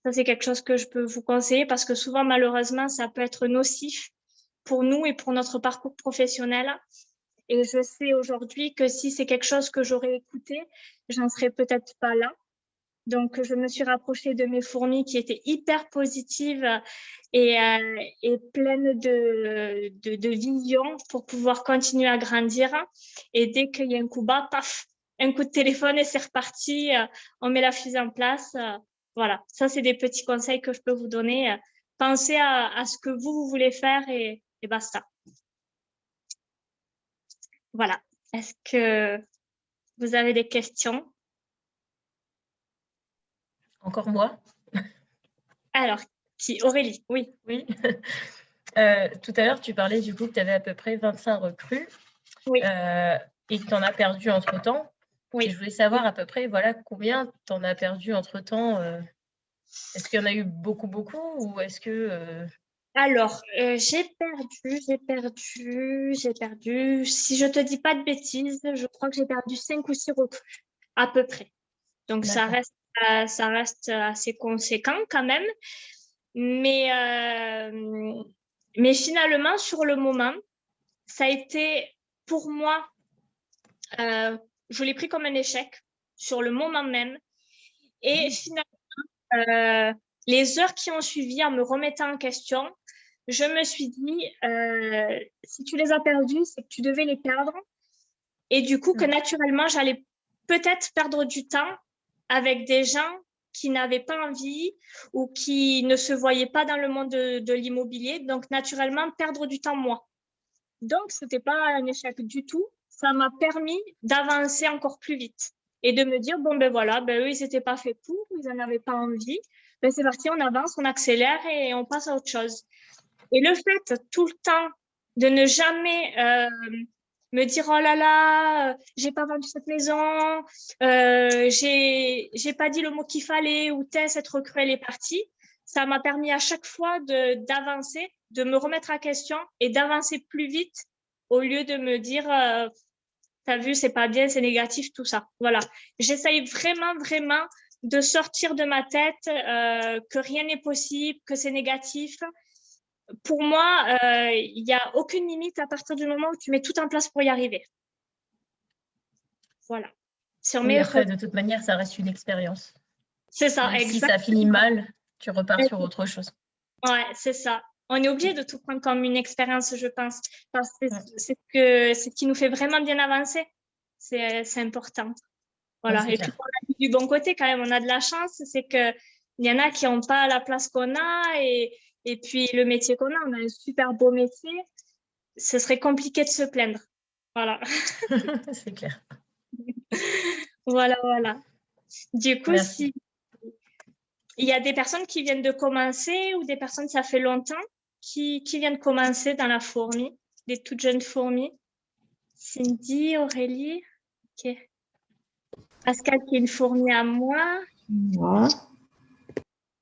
Ça, c'est quelque chose que je peux vous conseiller parce que souvent, malheureusement, ça peut être nocif pour nous et pour notre parcours professionnel. Et je sais aujourd'hui que si c'est quelque chose que j'aurais écouté, j'en serais peut-être pas là. Donc, je me suis rapprochée de mes fourmis qui étaient hyper positives et pleines de vision pour pouvoir continuer à grandir. Et dès qu'il y a un coup bas, paf, un coup de téléphone et c'est reparti. On met la fusée en place. Voilà, ça, c'est des petits conseils que je peux vous donner. Pensez à ce que vous voulez faire et basta. Voilà. Est-ce que vous avez des questions? Encore moi? Alors, Aurélie, oui. Oui. Tout à l'heure, tu parlais du coup que tu avais à peu près 25 recrues Oui. Et que tu en as perdu entre-temps. Oui. Et je voulais savoir à peu près combien tu en as perdu entre-temps. Est-ce qu'il y en a eu beaucoup ou est-ce que… Alors, j'ai perdu. Si je te dis pas de bêtises, je crois que j'ai perdu 5 ou 6 recrues, à peu près. Donc, ça reste assez conséquent quand même. Mais finalement, sur le moment, ça a été pour moi, je l'ai pris comme un échec sur le moment même. Et finalement, les heures qui ont suivi en me remettant en question, je me suis dit, si tu les as perdus, c'est que tu devais les perdre. Et du coup, que naturellement, j'allais peut-être perdre du temps avec des gens qui n'avaient pas envie ou qui ne se voyaient pas dans le monde de l'immobilier. Donc, naturellement, perdre du temps, moi. Donc, ce n'était pas un échec du tout. Ça m'a permis d'avancer encore plus vite et de me dire, bon, ben voilà, ben eux, ils n'étaient pas faits pour, ils n'en avaient pas envie. Ben, c'est parti, on avance, on accélère et on passe à autre chose. Et le fait tout le temps de ne jamais me dire oh là là, j'ai pas vendu cette maison, j'ai pas dit le mot qu'il fallait ou cette recrue elle est partie, ça m'a permis à chaque fois d'avancer, de me remettre en question et d'avancer plus vite au lieu de me dire t'as vu c'est pas bien, c'est négatif, tout ça. Voilà, j'essaye vraiment de sortir de ma tête que rien n'est possible, que c'est négatif. Pour moi, il n'y a aucune limite à partir du moment où tu mets tout en place pour y arriver. Voilà. Oui, après, de toute manière, ça reste une expérience. C'est ça, même exactement. Si ça finit mal, tu repars sur autre chose. Ouais, c'est ça. On est obligé de tout prendre comme une expérience, je pense. Parce que c'est ce qui nous fait vraiment bien avancer. C'est important. Voilà. Et puis, on a du bon côté quand même. On a de la chance. C'est qu'il y en a qui n'ont pas la place qu'on a et puis le métier qu'on a. On a un super beau métier. Ce serait compliqué de se plaindre. Voilà. C'est clair. Voilà. Du coup, si il y a des personnes qui viennent de commencer ou des personnes, ça fait longtemps, qui viennent commencer dans la fourmi, des toutes jeunes fourmis. Cindy, Aurélie, ok. Pascal qui est une fourmi à moi. Ouais.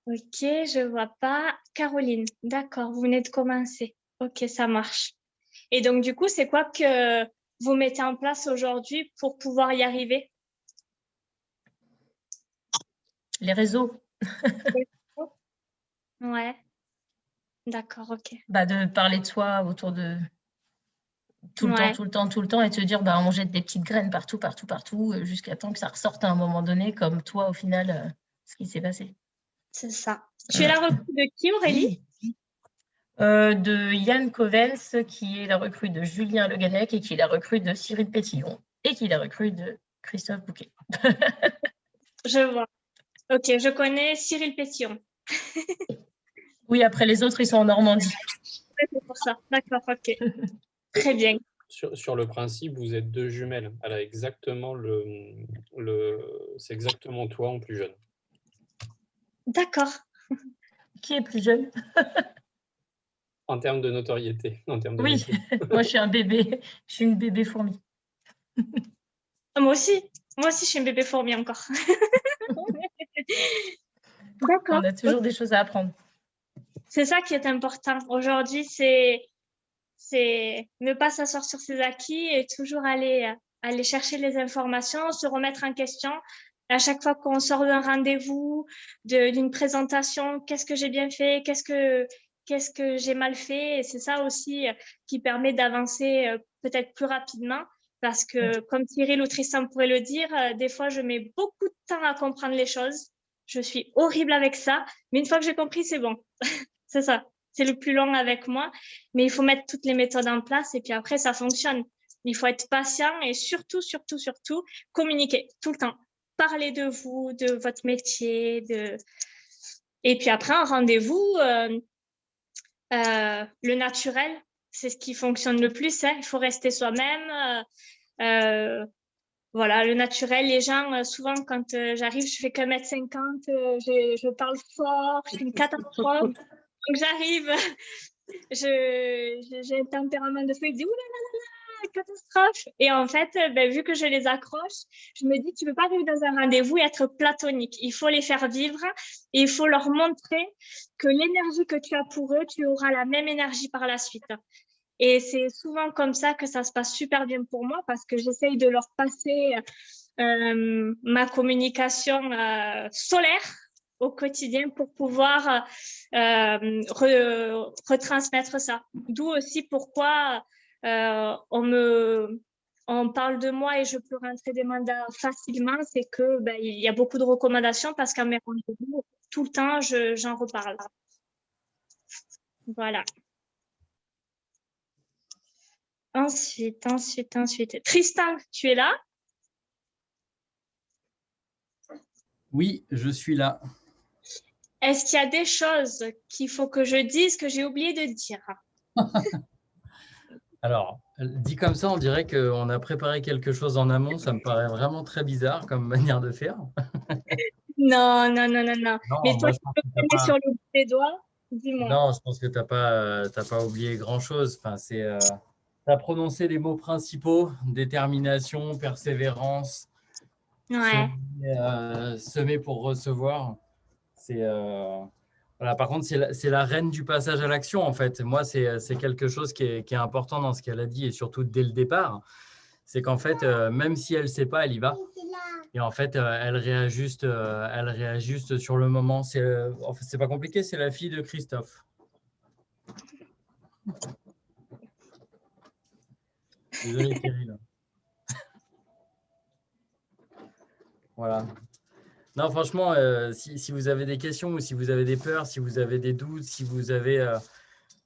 Ok, je vois pas. Caroline, d'accord, vous venez de commencer. Ok, ça marche. Et donc, du coup, c'est quoi que vous mettez en place aujourd'hui pour pouvoir y arriver? Les réseaux. Ouais. D'accord, ok. De parler de soi autour de tout le temps et de se dire on jette des petites graines partout jusqu'à temps que ça ressorte à un moment donné comme toi au final ce qui s'est passé. C'est ça. Tu es la recrue de qui, Aurélie? De Yann Covens, qui est la recrue de Julien Le Gallec et qui est la recrue de Cyril Pétillon et qui est la recrue de Christophe Bouquet. Je vois. Ok, je connais Cyril Pétillon. Oui, après les autres, ils sont en Normandie. C'est pour ça. D'accord, ok. Très bien. Sur le principe, vous êtes deux jumelles. Elle a exactement c'est exactement toi en plus jeune. D'accord. Qui est plus jeune? En termes de notoriété, en termes de Oui, métier. moi je suis un bébé. Je suis une bébé fourmi. Moi aussi. Moi aussi, je suis une bébé fourmi encore. D'accord. On a toujours des choses à apprendre. C'est ça qui est important. Aujourd'hui, c'est ne pas s'asseoir sur ses acquis et toujours aller chercher les informations, se remettre en question. À chaque fois qu'on sort d'un rendez-vous, d'une présentation, qu'est-ce que j'ai bien fait, qu'est-ce que j'ai mal fait. Et c'est ça aussi qui permet d'avancer peut-être plus rapidement. Parce que, comme Cyril ou Tristan pourrait le dire, des fois, je mets beaucoup de temps à comprendre les choses. Je suis horrible avec ça. Mais une fois que j'ai compris, c'est bon. C'est ça. C'est le plus long avec moi. Mais il faut mettre toutes les méthodes en place et puis après, ça fonctionne. Il faut être patient et surtout, communiquer tout le temps. Parler de vous, de votre métier. Et puis après, un rendez-vous, le naturel, c'est ce qui fonctionne le plus. Hein. Il faut rester soi-même. Voilà, le naturel, les gens, souvent, quand j'arrive, je fais que 1m50, je parle fort, je suis une catastrophe. Donc, j'arrive, j'ai un tempérament de feu, ils disent « Ouh là là là là, catastrophe !» Et en fait, vu que je les accroche, je me dis « Tu ne peux pas arriver dans un rendez-vous et être platonique. Il faut les faire vivre et il faut leur montrer que l'énergie que tu as pour eux, tu auras la même énergie par la suite. » Et c'est souvent comme ça que ça se passe super bien pour moi parce que j'essaye de leur passer ma communication solaire au quotidien pour pouvoir retransmettre ça. D'où aussi pourquoi on parle de moi et je peux rentrer des mandats facilement, c'est que il y a beaucoup de recommandations parce qu'à mes rendez-vous, tout le temps, j'en reparle. Voilà. Ensuite. Tristan, tu es là? Oui, je suis là. Est-ce qu'il y a des choses qu'il faut que je dise que j'ai oublié de dire? Alors, dit comme ça, on dirait qu'on a préparé quelque chose en amont. Ça me paraît vraiment très bizarre comme manière de faire. Non. Non, Mais toi, moi, je tu pense peux que t'as me pas... sur le bout des doigts? Dis-moi. Non, je pense que tu n'as pas oublié grand-chose. Enfin, tu as prononcé les mots principaux, détermination, persévérance, Ouais. semer pour recevoir. Voilà, par contre, c'est la reine du passage à l'action, en fait. Moi, c'est quelque chose qui est important dans ce qu'elle a dit, et surtout dès le départ. C'est qu'en fait, même si elle ne sait pas, elle y va. Et en fait, elle réajuste sur le moment. En fait, c'est pas compliqué, c'est la fille de Christophe. Désolé, Cyril. Voilà. Non, franchement, si vous avez des questions ou si vous avez des peurs, si vous avez des doutes, si vous avez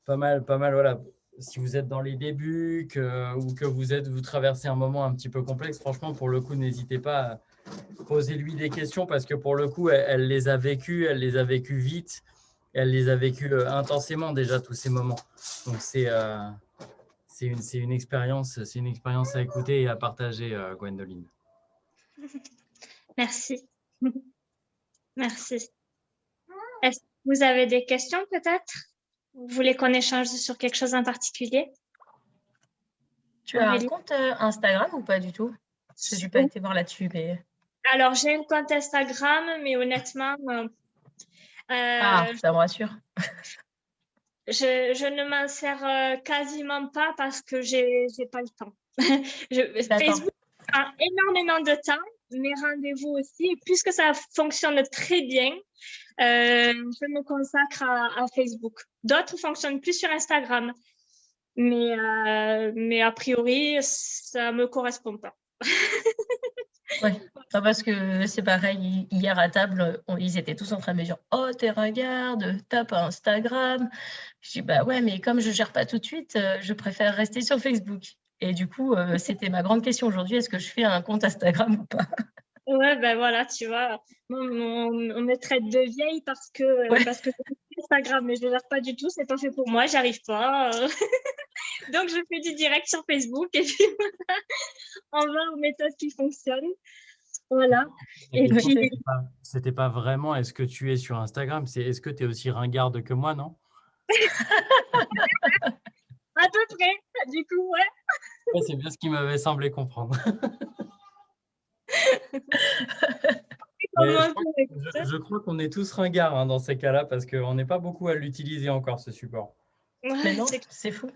pas mal, voilà. Si vous êtes dans les débuts ou que vous traversez un moment un petit peu complexe, franchement, pour le coup, n'hésitez pas à poser-lui des questions parce que pour le coup, elle les a vécues vite, elle les a vécues intensément déjà tous ces moments. Donc c'est une expérience à écouter et à partager, Gwendoline. Merci. Merci. Est-ce que vous avez des questions peut-être? Vous voulez qu'on échange sur quelque chose en particulier? Tu as un compte Instagram ou pas du tout? Parce que je n'ai pas été voir là-dessus. Mais... Alors, j'ai un compte Instagram, mais honnêtement, ça me rassure. Je ne m'en sers quasiment pas parce que j'ai pas le temps. Facebook prend énormément de temps, mes rendez-vous aussi. Et puisque ça fonctionne très bien, je me consacre à Facebook. D'autres fonctionnent plus sur Instagram. Mais a priori, ça ne me correspond pas. Ouais. Non, parce que c'est pareil, hier à table, ils étaient tous en train de me dire « Oh, t'es ringarde, tape Instagram ». Je dis « Bah ouais, mais comme je gère pas tout de suite, je préfère rester sur Facebook ». Et du coup, c'était ma grande question aujourd'hui, est-ce que je fais un compte Instagram ou pas? Ouais, ben voilà, tu vois, on me traite de vieille Ouais. parce que c'est Instagram, mais je ne gère pas du tout, c'est pas fait pour moi, j'arrive pas. Donc, je fais du direct sur Facebook et puis on va aux méthodes qui fonctionnent. Voilà. La Et question, puis, c'était pas vraiment est-ce que tu es sur Instagram, c'est est-ce que tu es aussi ringarde que moi, non? à peu près, du coup, ouais. Ouais, c'est bien ce qui m'avait semblé comprendre. Mais je crois qu'on est tous ringards hein, dans ces cas-là parce qu'on n'est pas beaucoup à l'utiliser encore, ce support. Mais non, Ouais, c'est fou.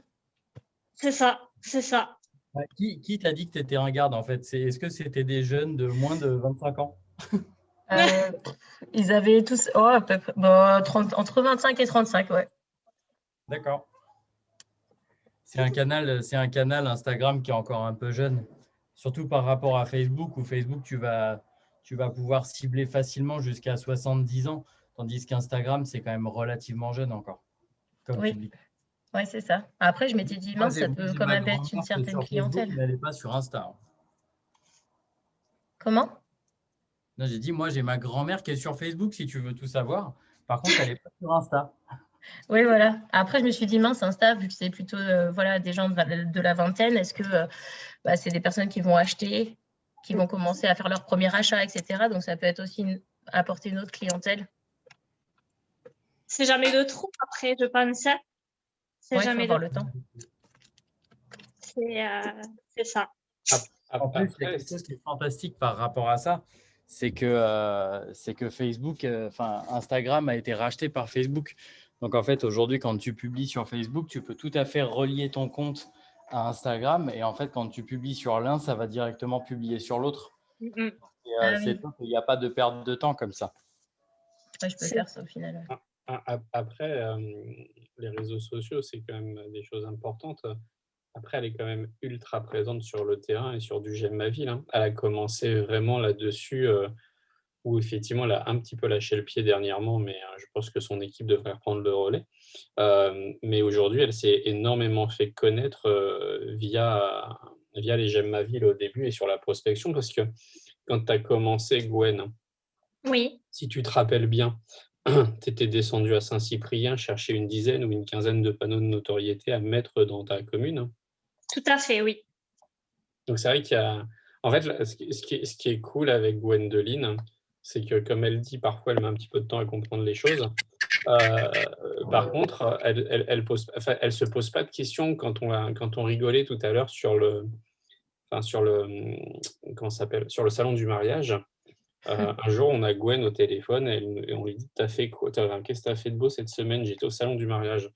c'est ça, c'est ça. Ouais, qui t'a dit que tu étais ringarde en fait? Est-ce que c'était des jeunes de moins de 25 ans? Ils avaient tous à peu près, entre 25 et 35, ouais. D'accord. C'est un canal Instagram qui est encore un peu jeune, surtout par rapport à Facebook, où Facebook, tu vas pouvoir cibler facilement jusqu'à 70 ans, tandis qu'Instagram, c'est quand même relativement jeune encore, comme Oui, public. ouais, c'est ça. Après, je m'étais dit, Moi, mince, ça peut j'ai quand ma même être une grand-mère qui est certaine sur Facebook, clientèle. mais elle n'est pas sur Insta. Hein. Comment? Non, j'ai dit, moi, j'ai ma grand-mère qui est sur Facebook, si tu veux tout savoir. Par contre, elle n'est pas sur Insta. Oui, voilà. Après, je me suis dit, mince, Insta, vu que c'est plutôt voilà, des gens de la vingtaine, est-ce que c'est des personnes qui vont acheter, qui vont commencer à faire leur premier achat, etc. Donc, ça peut être aussi apporter une autre clientèle. C'est jamais de trop, après, je pense. C'est Ouais, il faut jamais avoir de le temps. C'est ça. En plus, il y a Après, quelque chose qui est fantastique par rapport à ça, c'est que Facebook, Instagram a été racheté par Facebook. Donc en fait, aujourd'hui, quand tu publies sur Facebook, tu peux tout à fait relier ton compte à Instagram. Et en fait, quand tu publies sur l'un, ça va directement publier sur l'autre. Mhm. Et Ah c'est oui, top, il n'y a pas de perte de temps comme ça. ouais, je peux faire ça au final. après, les réseaux sociaux, c'est quand même des choses importantes. Après, elle est quand même ultra présente sur le terrain et sur du J'aime ma ville. Hein. Elle a commencé vraiment là-dessus, où effectivement, elle a un petit peu lâché le pied dernièrement, mais je pense que son équipe devrait reprendre le relais. Mais aujourd'hui, elle s'est énormément fait connaître via les J'aime ma ville au début et sur la prospection, parce que quand tu as commencé, Gwen, Oui, si tu te rappelles bien, tu étais descendu à Saint-Cyprien chercher une dizaine ou une quinzaine de panneaux de notoriété à mettre dans ta commune. tout à fait, oui. Donc c'est vrai qu'il y a… En fait, ce qui est cool avec Gwendoline, c'est que comme elle dit, parfois elle met un petit peu de temps à comprendre les choses. Par contre, elle se pose pas de questions quand on rigolait tout à l'heure sur comment ça s'appelle, sur le salon du mariage. Un jour, on a Gwen au téléphone et on lui dit, t'as fait quoi? Qu'est-ce que tu as fait de beau cette semaine? J'étais au salon du mariage.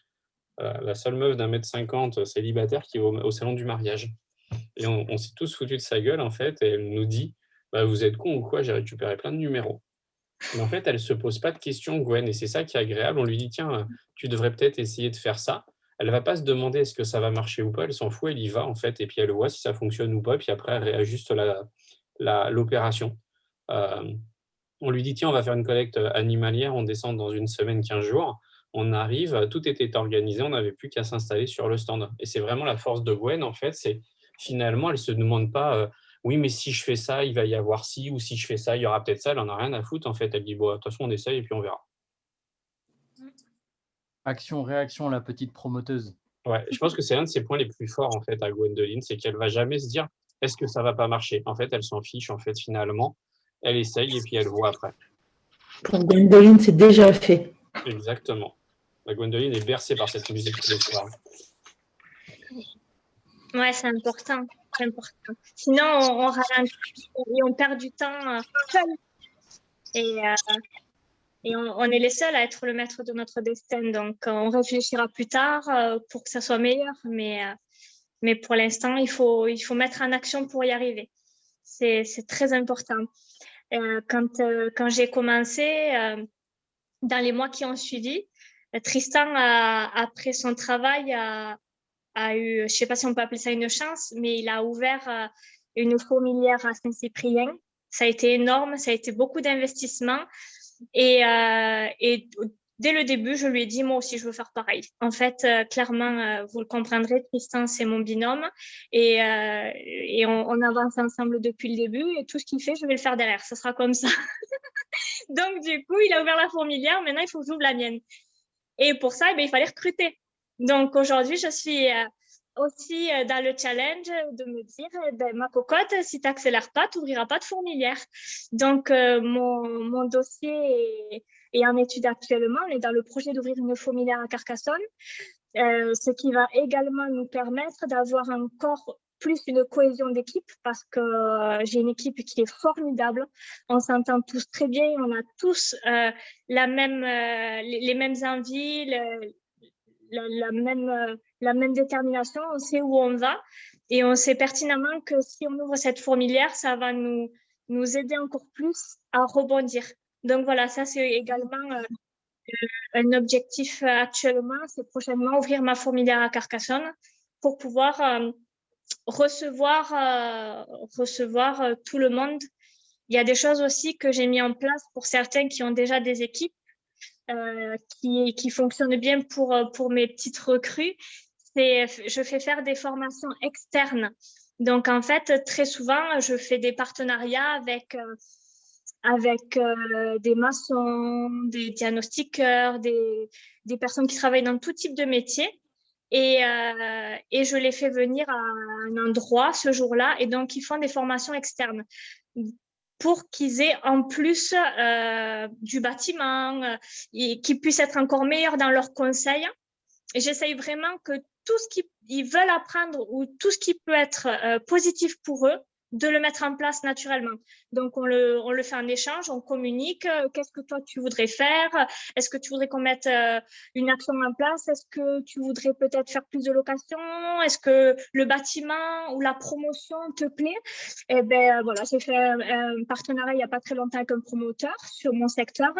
La seule meuf d'1,50 m célibataire qui va au salon du mariage. Et on s'est tous foutus de sa gueule, en fait, et elle nous dit, bah, vous êtes con ou quoi? J'ai récupéré plein de numéros. Mais en fait, elle ne se pose pas de questions, Gwen, et c'est ça qui est agréable. On lui dit, tiens, tu devrais peut-être essayer de faire ça. Elle ne va pas se demander est-ce que ça va marcher ou pas, elle s'en fout, elle y va, en fait, et puis elle voit si ça fonctionne ou pas, puis après, elle réajuste l'opération. On lui dit, tiens, on va faire une collecte animalière, on descend dans une semaine, 15 jours. On arrive, tout était organisé, on n'avait plus qu'à s'installer sur le stand. Et c'est vraiment la force de Gwen, en fait, c'est finalement, elle ne se demande pas, oui, mais si je fais ça, il va y avoir ci, ou si je fais ça, il y aura peut-être ça. Elle n'en a rien à foutre, en fait. Elle dit, bon, de toute façon, on essaye et puis on verra. Action-réaction, la petite promoteuse. Ouais, je pense que c'est un de ses points les plus forts, en fait, à Gwendoline, c'est qu'elle ne va jamais se dire, est-ce que ça ne va pas marcher? En fait, elle s'en fiche, en fait, finalement. Elle essaye et puis elle voit après. Pour Gwendoline, c'est déjà fait. Exactement. La Gwendoline est bercée par cette musique tous les soirs. Ouais, c'est important. C'est important. Sinon, on ralentit et on perd du temps seul. Et on est les seuls à être le maître de notre destin. Donc, on réfléchira plus tard pour que ça soit meilleur. Mais pour l'instant, il faut mettre en action pour y arriver. C'est très important. Quand j'ai commencé, dans les mois qui ont suivi, Tristan, après son travail, a eu, je ne sais pas si on peut appeler ça une chance, mais il a ouvert une fourmilière à Saint-Cyprien Ça a été énorme, ça a été beaucoup d'investissement. Et dès le début, je lui ai dit, moi aussi, je veux faire pareil. En fait, clairement, vous le comprendrez, Tristan, c'est mon binôme. Et on avance ensemble depuis le début. Et tout ce qu'il fait, je vais le faire derrière. Ce sera comme ça. Donc, du coup, il a ouvert la fourmilière. Maintenant, il faut que j'ouvre la mienne. Et pour ça, il fallait recruter. Donc, aujourd'hui, je suis aussi dans le challenge de me dire, ma cocotte, si tu n'accélères pas, tu n'ouvriras pas de fourmilière. Donc, mon dossier est en étude actuellement. On est dans le projet d'ouvrir une fourmilière à Carcassonne, ce qui va également nous permettre d'avoir encore plus une cohésion d'équipe parce que j'ai une équipe qui est formidable. On s'entend tous très bien, on a tous les mêmes envies, la même détermination, on sait où on va et on sait pertinemment que si on ouvre cette fourmilière, ça va nous aider encore plus à rebondir. Donc voilà, ça c'est également un objectif actuellement, c'est prochainement ouvrir ma fourmilière à Carcassonne pour pouvoir recevoir tout le monde. Il y a des choses aussi que j'ai mis en place pour certains qui ont déjà des équipes qui fonctionnent bien pour mes petites recrues. Je fais faire des formations externes. Donc, en fait, très souvent, je fais des partenariats avec des maçons, des diagnostiqueurs, des personnes qui travaillent dans tout type de métier. Et je les fais venir à un endroit ce jour-là. Et donc, ils font des formations externes pour qu'ils aient en plus du bâtiment et qu'ils puissent être encore meilleurs dans leurs conseils. Et j'essaye vraiment que tout ce qu'ils veulent apprendre ou tout ce qui peut être positif pour eux, de le mettre en place naturellement. Donc, on le fait en échange, on communique. Qu'est-ce que toi, tu voudrais faire? Est-ce que tu voudrais qu'on mette une action en place? Est-ce que tu voudrais peut-être faire plus de location? Est-ce que le bâtiment ou la promotion te plaît? Eh bien, voilà, j'ai fait un partenariat il n'y a pas très longtemps avec un promoteur sur mon secteur.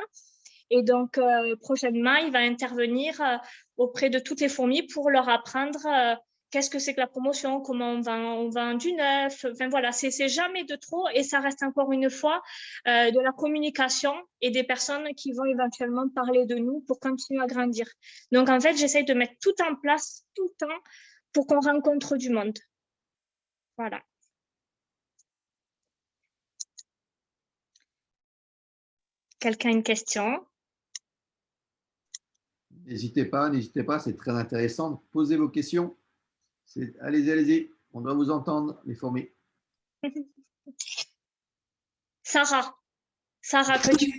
Et donc, prochainement, il va intervenir auprès de toutes les fourmis pour leur apprendre qu'est-ce que c'est que la promotion, comment on vend du neuf. Enfin, voilà, c'est jamais de trop et ça reste encore une fois de la communication et des personnes qui vont éventuellement parler de nous pour continuer à grandir. Donc, en fait, j'essaye de mettre tout en place tout le temps pour qu'on rencontre du monde. Voilà. Quelqu'un a une question? N'hésitez pas, c'est très intéressant. Posez vos questions. Allez-y, on doit vous entendre, les fourmis. Sarah, que tu...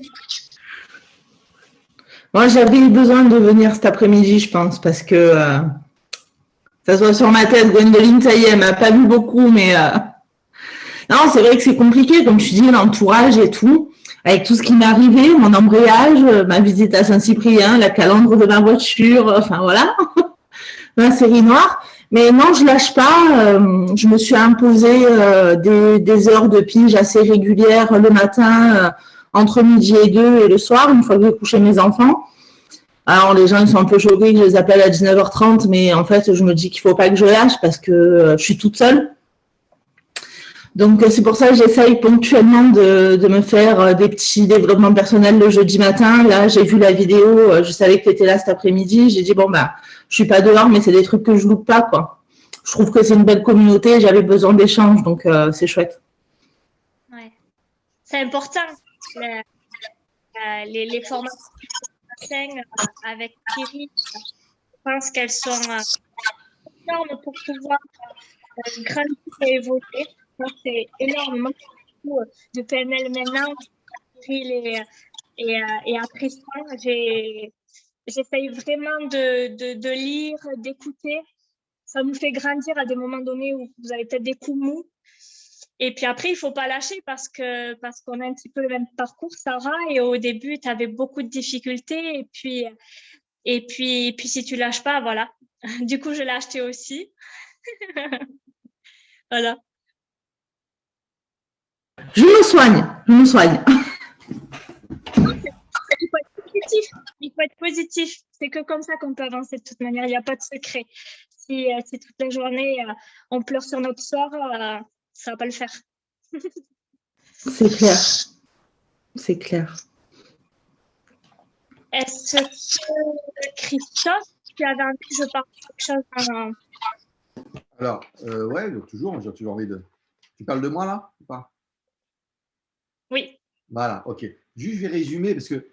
Moi, j'avais eu besoin de venir cet après-midi, je pense, parce que ça soit sur ma tête, Gwendoline, ça y est, elle m'a pas vu beaucoup, mais non, c'est vrai que c'est compliqué, comme je dis, l'entourage et tout, avec tout ce qui m'est arrivé, mon embrayage, ma visite à Saint-Cyprien, la calandre de ma voiture, enfin voilà, ma série noire. Mais non, je lâche pas. Je me suis imposé des heures de pige assez régulières le matin, entre midi et 2 et le soir, une fois que j'ai couché mes enfants. Alors, les gens, ils sont un peu choqués que je les appelle à 19h30, mais en fait, je me dis qu'il faut pas que je lâche parce que je suis toute seule. Donc, c'est pour ça que j'essaye ponctuellement de me faire des petits développements personnels le jeudi matin. Là, j'ai vu la vidéo, je savais que tu étais là cet après-midi. J'ai dit, bon, bah, je suis pas dehors, mais c'est des trucs que je loupe pas, quoi. Je trouve que c'est une belle communauté, j'avais besoin d'échanges, donc c'est chouette. Ouais. C'est important, les formations avec Thierry. Je pense qu'elles sont énormes pour pouvoir grandir et évoluer. C'est énorme. Moi, de PNL maintenant, et à Tristan, j'essaye vraiment de lire, d'écouter. Ça nous fait grandir à des moments donnés où vous avez peut-être des coups mous. Et puis après, il ne faut pas lâcher parce qu'on a un petit peu le même parcours, Sarah. Et au début, tu avais beaucoup de difficultés. Et puis si tu ne lâches pas, voilà. Du coup, je l'ai acheté aussi. Voilà. Je me soigne. Il faut être positif. Il faut être positif. C'est que comme ça qu'on peut avancer de toute manière. Il n'y a pas de secret. Si toute la journée, on pleure sur notre sort, ça ne va pas le faire. C'est clair. C'est clair. Est-ce que, Christophe, tu avais envie que je parle de quelque chose Alors, ouais, donc toujours, j'ai toujours envie de. Tu parles de moi là ou pas? Oui. Voilà, ok. Juste, je vais résumer parce que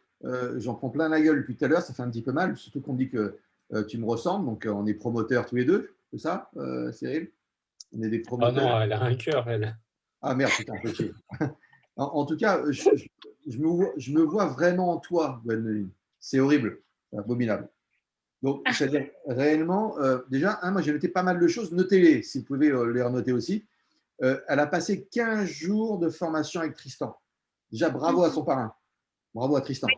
j'en prends plein la gueule depuis tout à l'heure, ça fait un petit peu mal, surtout qu'on me dit que tu me ressembles, donc on est promoteurs tous les deux, c'est ça, Cyril? On est des Ah promoteurs. non, elle a un cœur, elle. Ah merde, putain, fais chier. En tout cas, je me vois vraiment en toi, Gwendoline. C'est horrible, c'est abominable. Donc, c'est-à-dire, réellement, déjà, moi j'ai noté pas mal de choses, notez-les, si vous pouvez les renoter aussi. Elle a passé 15 jours de formation avec Tristan. Déjà, bravo à son parrain. Bravo à Tristan.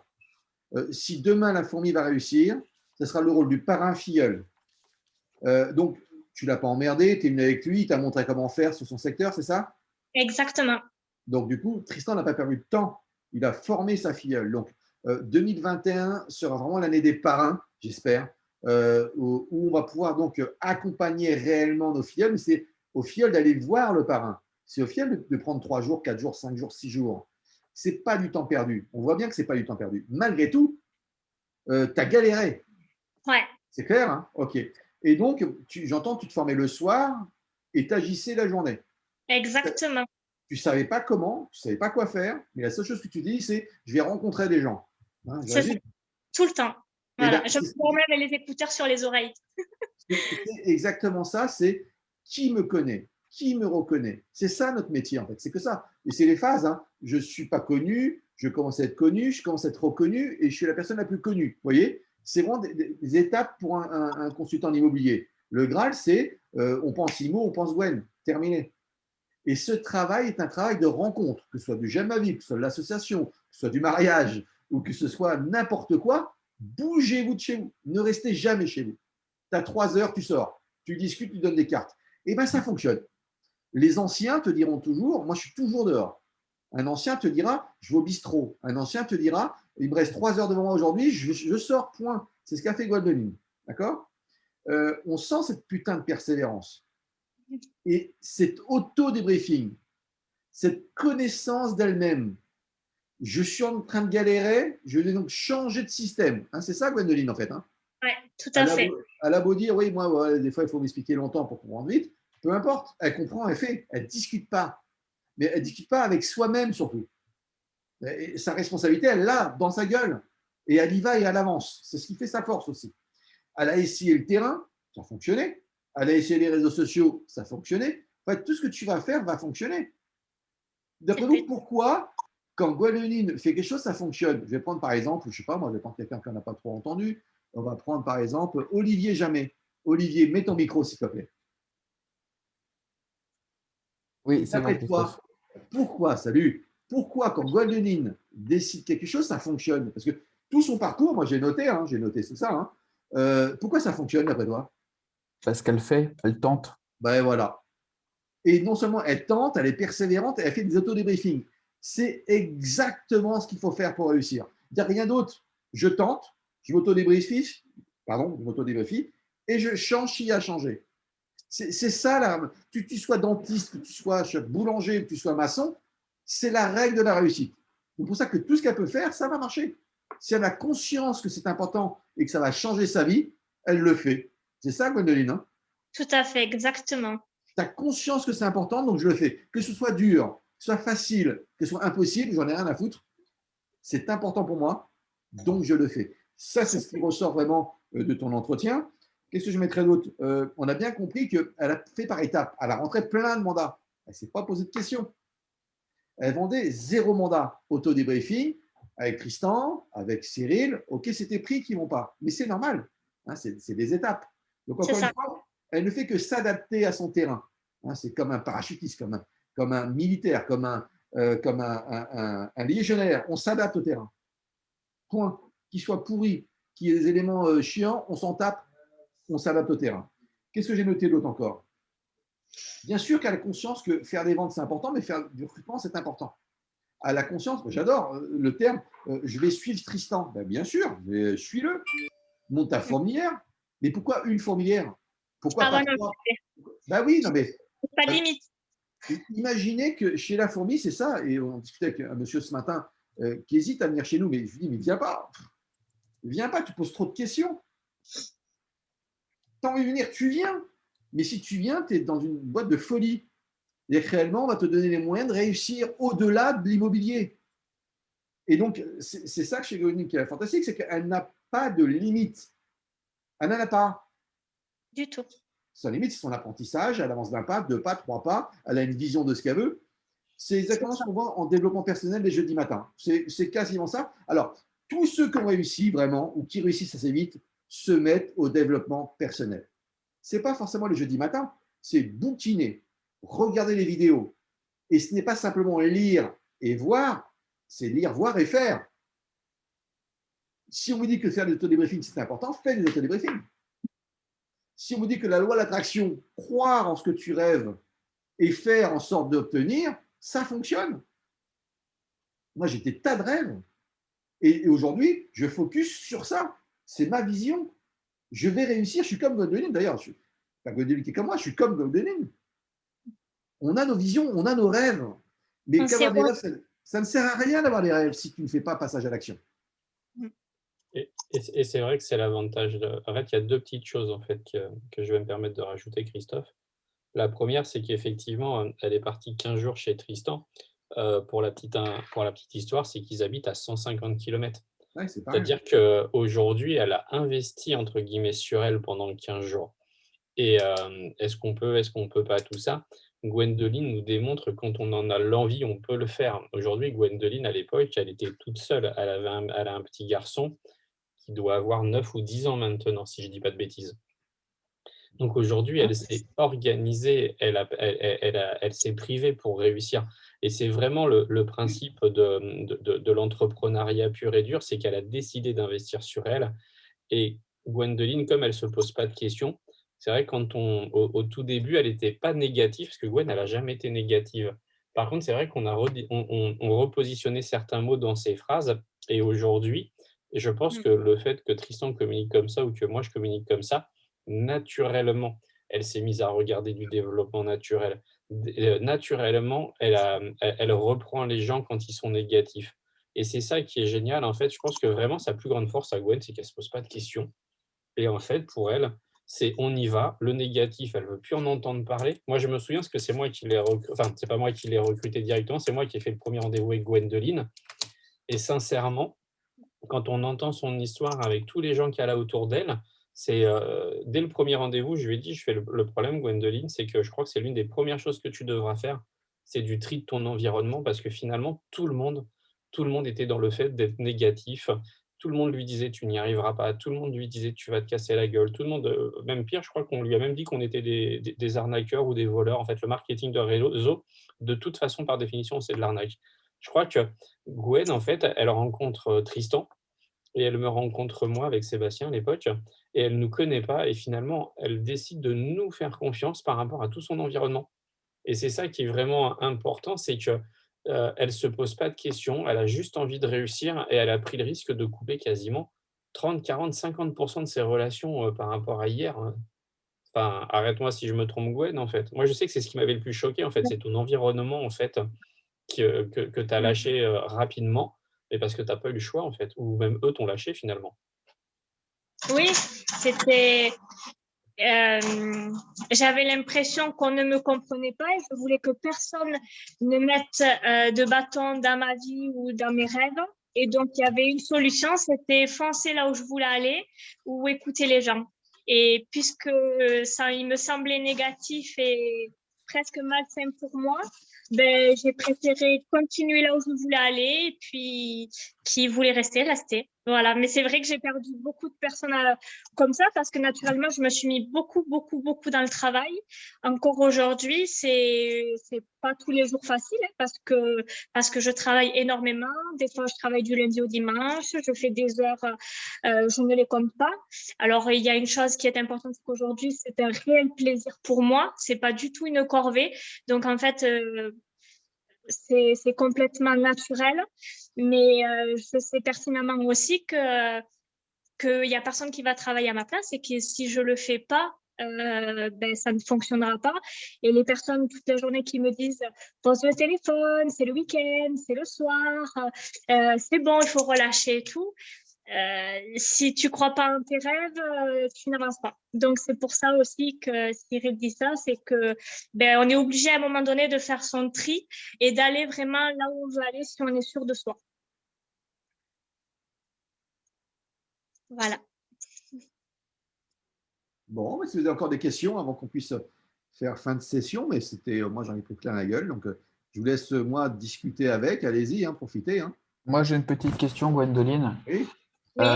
Si demain la fourmi va réussir, ce sera le rôle du parrain filleul. Donc, tu ne l'as pas emmerdé, tu es venu avec lui, il t'a montré comment faire sur son secteur, c'est ça? Exactement. Donc, du coup, Tristan n'a pas perdu de temps. Il a formé sa filleule. Donc, 2021 sera vraiment l'année des parrains, j'espère, où on va pouvoir donc accompagner réellement nos filleuls. Mais c'est aux filleuls d'aller voir le parrain. C'est aux filleuls de prendre 3 jours, 4 jours, 5 jours, 6 jours. Ce n'est pas du temps perdu. On voit bien que ce n'est pas du temps perdu. Malgré tout, tu as galéré. Ouais. C'est clair, hein? Ok. Et donc, j'entends que tu te formais le soir et tu agissais la journée. Exactement. Tu ne savais pas comment, tu ne savais pas quoi faire, mais la seule chose que tu dis, c'est je vais rencontrer des gens. Hein, C'est ça, tout le temps. Voilà. ben, Je me remets les écouteurs sur les oreilles. c'est exactement ça, c'est qui me connaît, qui me reconnaît. C'est ça notre métier, en fait. C'est que ça. Et c'est les phases. Hein. Je ne suis pas connu, je commence à être connu, je commence à être reconnu et je suis la personne la plus connue. Vous voyez? C'est vraiment des étapes pour un consultant en immobilier. Le Graal, c'est on pense IMO, on pense Gwen. Terminé. Et ce travail est un travail de rencontre, que ce soit du J'aime ma vie, que ce soit de l'association, que ce soit du mariage ou que ce soit n'importe quoi. Bougez-vous de chez vous. Ne restez jamais chez vous. Tu as 3 heures, tu sors, tu discutes, tu donnes des cartes. Et bien, ça fonctionne. Les anciens te diront toujours, moi, je suis toujours dehors. Un ancien te dira, je vais au bistrot. Un ancien te dira, il me reste 3 heures devant moi aujourd'hui, je sors, point. C'est ce qu'a fait Gwendoline. D'accord? On sent cette putain de persévérance. Et cet auto-débriefing, cette connaissance d'elle-même. Je suis en train de galérer, je vais donc changer de système. Hein, c'est ça, Gwendoline, en fait. Hein. Oui, tout à fait. Elle a beau dire, oui, moi, ouais, des fois, il faut m'expliquer longtemps pour comprendre vite. Peu importe, elle comprend, elle fait. Elle ne discute pas. Mais elle ne discute pas avec soi-même, surtout. Et sa responsabilité, elle l'a dans sa gueule. Et elle y va et elle avance. C'est ce qui fait sa force aussi. Elle a essayé le terrain, ça a fonctionné. Elle a essayé les réseaux sociaux, ça a fonctionné. En fait, tout ce que tu vas faire va fonctionner. D'après vous, pourquoi, quand Gwendoline fait quelque chose, ça fonctionne? Je vais prendre par exemple, je ne sais pas, moi, je vais prendre quelqu'un qu'on n'a pas trop entendu. On va prendre par exemple Olivier Jamais. Olivier, mets ton micro, s'il te plaît. Oui, c'est D'après bon. toi, pourquoi, salut, pourquoi quand Gwendoline décide quelque chose, ça fonctionne? Parce que tout son parcours, moi j'ai noté tout ça. Hein. Pourquoi ça fonctionne d'après toi? Parce qu'elle fait, elle tente. Ben voilà. Et non seulement elle tente, elle est persévérante, elle fait des auto-débriefings. C'est exactement ce qu'il faut faire pour réussir. Il n'y a rien d'autre. Je tente, je m'auto-débriefie, et je change s'il y a changé. C'est ça, là. Que tu sois dentiste, que tu sois boulanger, que tu sois maçon, c'est la règle de la réussite. C'est pour ça que tout ce qu'elle peut faire, ça va marcher. Si elle a conscience que c'est important et que ça va changer sa vie, elle le fait. C'est ça, Gwendoline, hein? Tout à fait, exactement. Tu as conscience que c'est important, donc je le fais. Que ce soit dur, que ce soit facile, que ce soit impossible, j'en ai rien à foutre. C'est important pour moi, donc je le fais. Ça, c'est ce qui ressort vraiment de ton entretien. Qu'est-ce que je mettrais d'autre? On a bien compris qu'elle a fait par étapes. Elle a rentré plein de mandats. Elle ne s'est pas posé de questions. Elle vendait 0 mandat. Auto-débriefing avec Tristan, avec Cyril. OK, c'était prix qui ne vont pas. Mais c'est normal. Hein, c'est des étapes. Donc, encore une fois, elle ne fait que s'adapter à son terrain. Hein, c'est comme un parachutiste, comme un militaire, comme un légionnaire. On s'adapte au terrain. Point. Qu'il soit pourri, qu'il y ait des éléments chiants, on s'en tape, on s'adapte au terrain. Qu'est-ce que j'ai noté d'autre encore? Bien sûr qu'elle a conscience que faire des ventes, c'est important, mais faire du recrutement, c'est important. Elle a conscience, j'adore le terme, je vais suivre Tristan. Ben, bien sûr, suis-le. Monte ta fourmilière. Mais pourquoi une fourmilière? Pourquoi pas trois? Ben oui, non mais. Pas de limite. Imaginez que chez la fourmi, c'est ça, et on discutait avec un monsieur ce matin qui hésite à venir chez nous, mais je lui dis, mais viens pas, tu poses trop de questions. Tu as envie de venir, tu viens. Mais si tu viens, tu es dans une boîte de folie. Et réellement, on va te donner les moyens de réussir au-delà de l'immobilier. Et donc, c'est ça que chez Gwendoline qui est fantastique, c'est qu'elle n'a pas de limite. Elle n'en a pas. Du tout. Sa limite, c'est son apprentissage. Elle avance d'un pas, 2 pas, 3 pas. Elle a une vision de ce qu'elle veut. C'est exactement ce qu'on voit en développement personnel les jeudis matins. C'est quasiment ça. Alors, tous ceux qui ont réussi vraiment ou qui réussissent assez vite se mettent au développement personnel. Ce n'est pas forcément les jeudis matins, c'est bouquiner, regarder les vidéos. Et ce n'est pas simplement lire et voir, c'est lire, voir et faire. Si on vous dit que faire des autodébriefings, c'est important, fais des autodébriefings. Si on vous dit que la loi de l'attraction, croire en ce que tu rêves et faire en sorte d'obtenir, ça fonctionne. Moi, j'ai des tas de rêves. Et aujourd'hui, je focus sur ça. C'est ma vision. Je vais réussir. Je suis comme Gwendoline. D'ailleurs, je ne suis pas Gwendoline qui est comme moi, je suis comme Gwendoline. On a nos visions, on a nos rêves. Mais qu'avoir des rêves, ça ne sert à rien d'avoir des rêves si tu ne fais pas passage à l'action. Et c'est vrai que c'est l'avantage. En fait, il y a 2 petites choses en fait, que je vais me permettre de rajouter, Christophe. La première, c'est qu'effectivement, elle est partie 15 jours chez Tristan. Pour la petite histoire, c'est qu'ils habitent à 150 km. Ouais, c'est-à-dire qu'aujourd'hui, elle a investi, entre guillemets, sur elle pendant 15 jours. Et est-ce qu'on peut pas tout ça? Gwendoline nous démontre que quand on en a l'envie, on peut le faire. Aujourd'hui, Gwendoline, à l'époque, elle était toute seule. Elle a un petit garçon qui doit avoir 9 ou 10 ans maintenant, si je ne dis pas de bêtises. Donc aujourd'hui, elle s'est organisée, elle s'est privée pour réussir. Et c'est vraiment le principe de l'entrepreneuriat pur et dur, c'est qu'elle a décidé d'investir sur elle. Et Gwendoline, comme elle ne se pose pas de questions, c'est vrai que au tout début, elle n'était pas négative, parce que Gwen, elle n'a jamais été négative. Par contre, c'est vrai qu'on a on repositionné certains mots dans ses phrases. Et aujourd'hui, je pense que le fait que Tristan communique comme ça ou que moi, je communique comme ça, naturellement, elle s'est mise à regarder du développement naturel. Naturellement, elle reprend les gens quand ils sont négatifs. Et c'est ça qui est génial. En fait, je pense que vraiment, sa plus grande force à Gwen, c'est qu'elle ne se pose pas de questions. Et en fait, pour elle, c'est on y va. Le négatif, elle ne veut plus en entendre parler. Moi, je me souviens, parce que c'est moi qui l'ai recruté, enfin, c'est pas moi qui l'ai recruté directement, c'est moi qui ai fait le premier rendez-vous avec Gwendoline. Et sincèrement, quand on entend son histoire avec tous les gens qu'il y a là autour d'elle, c'est dès le premier rendez-vous, je lui ai dit, je fais le problème, Gwendoline, c'est que je crois que c'est l'une des premières choses que tu devras faire, c'est du tri de ton environnement, parce que finalement, tout le monde était dans le fait d'être négatif. Tout le monde lui disait, tu n'y arriveras pas. Tout le monde lui disait, tu vas te casser la gueule. Tout le monde, même pire, je crois qu'on lui a même dit qu'on était des arnaqueurs ou des voleurs. En fait, le marketing de réseau, de toute façon, par définition, c'est de l'arnaque. Je crois que Gwen, en fait, elle rencontre Tristan et elle me rencontre moi avec Sébastien à l'époque et elle ne nous connaît pas et finalement, elle décide de nous faire confiance par rapport à tout son environnement. Et c'est ça qui est vraiment important, c'est que elle ne se pose pas de questions, elle a juste envie de réussir et elle a pris le risque de couper quasiment 30, 40, 50% de ses relations par rapport à hier. Enfin, arrête-moi si je me trompe, Gwen, en fait. Moi, je sais que c'est ce qui m'avait le plus choqué, en fait, c'est ton environnement, en fait, que tu as lâché rapidement, mais parce que tu n'as pas eu le choix, en fait, ou même eux t'ont lâché finalement. Oui, c'était... j'avais l'impression qu'on ne me comprenait pas et je voulais que personne ne mette de bâton dans ma vie ou dans mes rêves. Et donc, il y avait une solution, c'était foncer là où je voulais aller ou écouter les gens. Et puisque ça, il me semblait négatif et presque malsain pour moi, ben, j'ai préféré continuer là où je voulais aller et puis qui voulait rester. Voilà. Mais c'est vrai que j'ai perdu beaucoup de personnes comme ça parce que naturellement, je me suis mis beaucoup dans le travail. Encore aujourd'hui, c'est pas tous les jours facile hein, parce que je travaille énormément. Des fois, je travaille du lundi au dimanche. Je fais des heures, je ne les compte pas. Alors, il y a une chose qui est importante, c'est qu'aujourd'hui, c'est un réel plaisir pour moi. C'est pas du tout une corvée. Donc, en fait, c'est complètement naturel. Mais je sais pertinemment aussi qu'il n'y a personne qui va travailler à ma place et que si je ne le fais pas, ben, ça ne fonctionnera pas. Et les personnes toute la journée qui me disent pose le téléphone, c'est le week-end, c'est le soir, c'est bon, il faut relâcher et tout. Si tu crois pas en tes rêves, tu n'avances pas. Donc c'est pour ça aussi que Cyril dit ça, c'est que ben, on est obligé à un moment donné de faire son tri et d'aller vraiment là où on veut aller si on est sûr de soi. Voilà. Bon, mais si vous avez encore des questions avant qu'on puisse faire fin de session, mais c'était, moi j'en ai pris plein la gueule, donc je vous laisse moi discuter avec, allez-y, hein, profitez. Hein. Moi, j'ai une petite question, Gwendoline. Oui. Oui,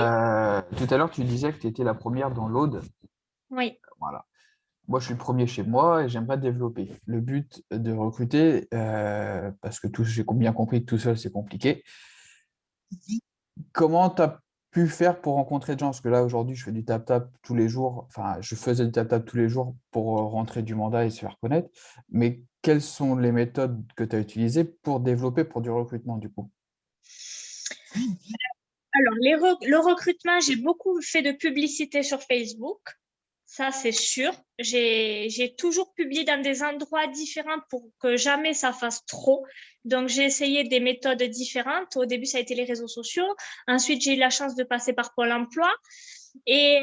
Tout à l'heure, tu disais que tu étais la première dans l'Aude. oui. Voilà. Moi, je suis le premier chez moi et j'aimerais développer. Le but de recruter, parce que j'ai bien compris que tout seul, c'est compliqué. Comment tu as pu faire pour rencontrer des gens? Parce que là, aujourd'hui, je fais du tap-tap tous les jours. Enfin, je faisais du tap-tap tous les jours pour rentrer du mandat et se faire connaître. Mais quelles sont les méthodes que tu as utilisées pour développer pour du recrutement, du coup? Alors, le recrutement, j'ai beaucoup fait de publicité sur Facebook. Ça, c'est sûr. J'ai toujours publié dans des endroits différents pour que jamais ça fasse trop. Donc, j'ai essayé des méthodes différentes. Au début, ça a été les réseaux sociaux. Ensuite, j'ai eu la chance de passer par Pôle emploi et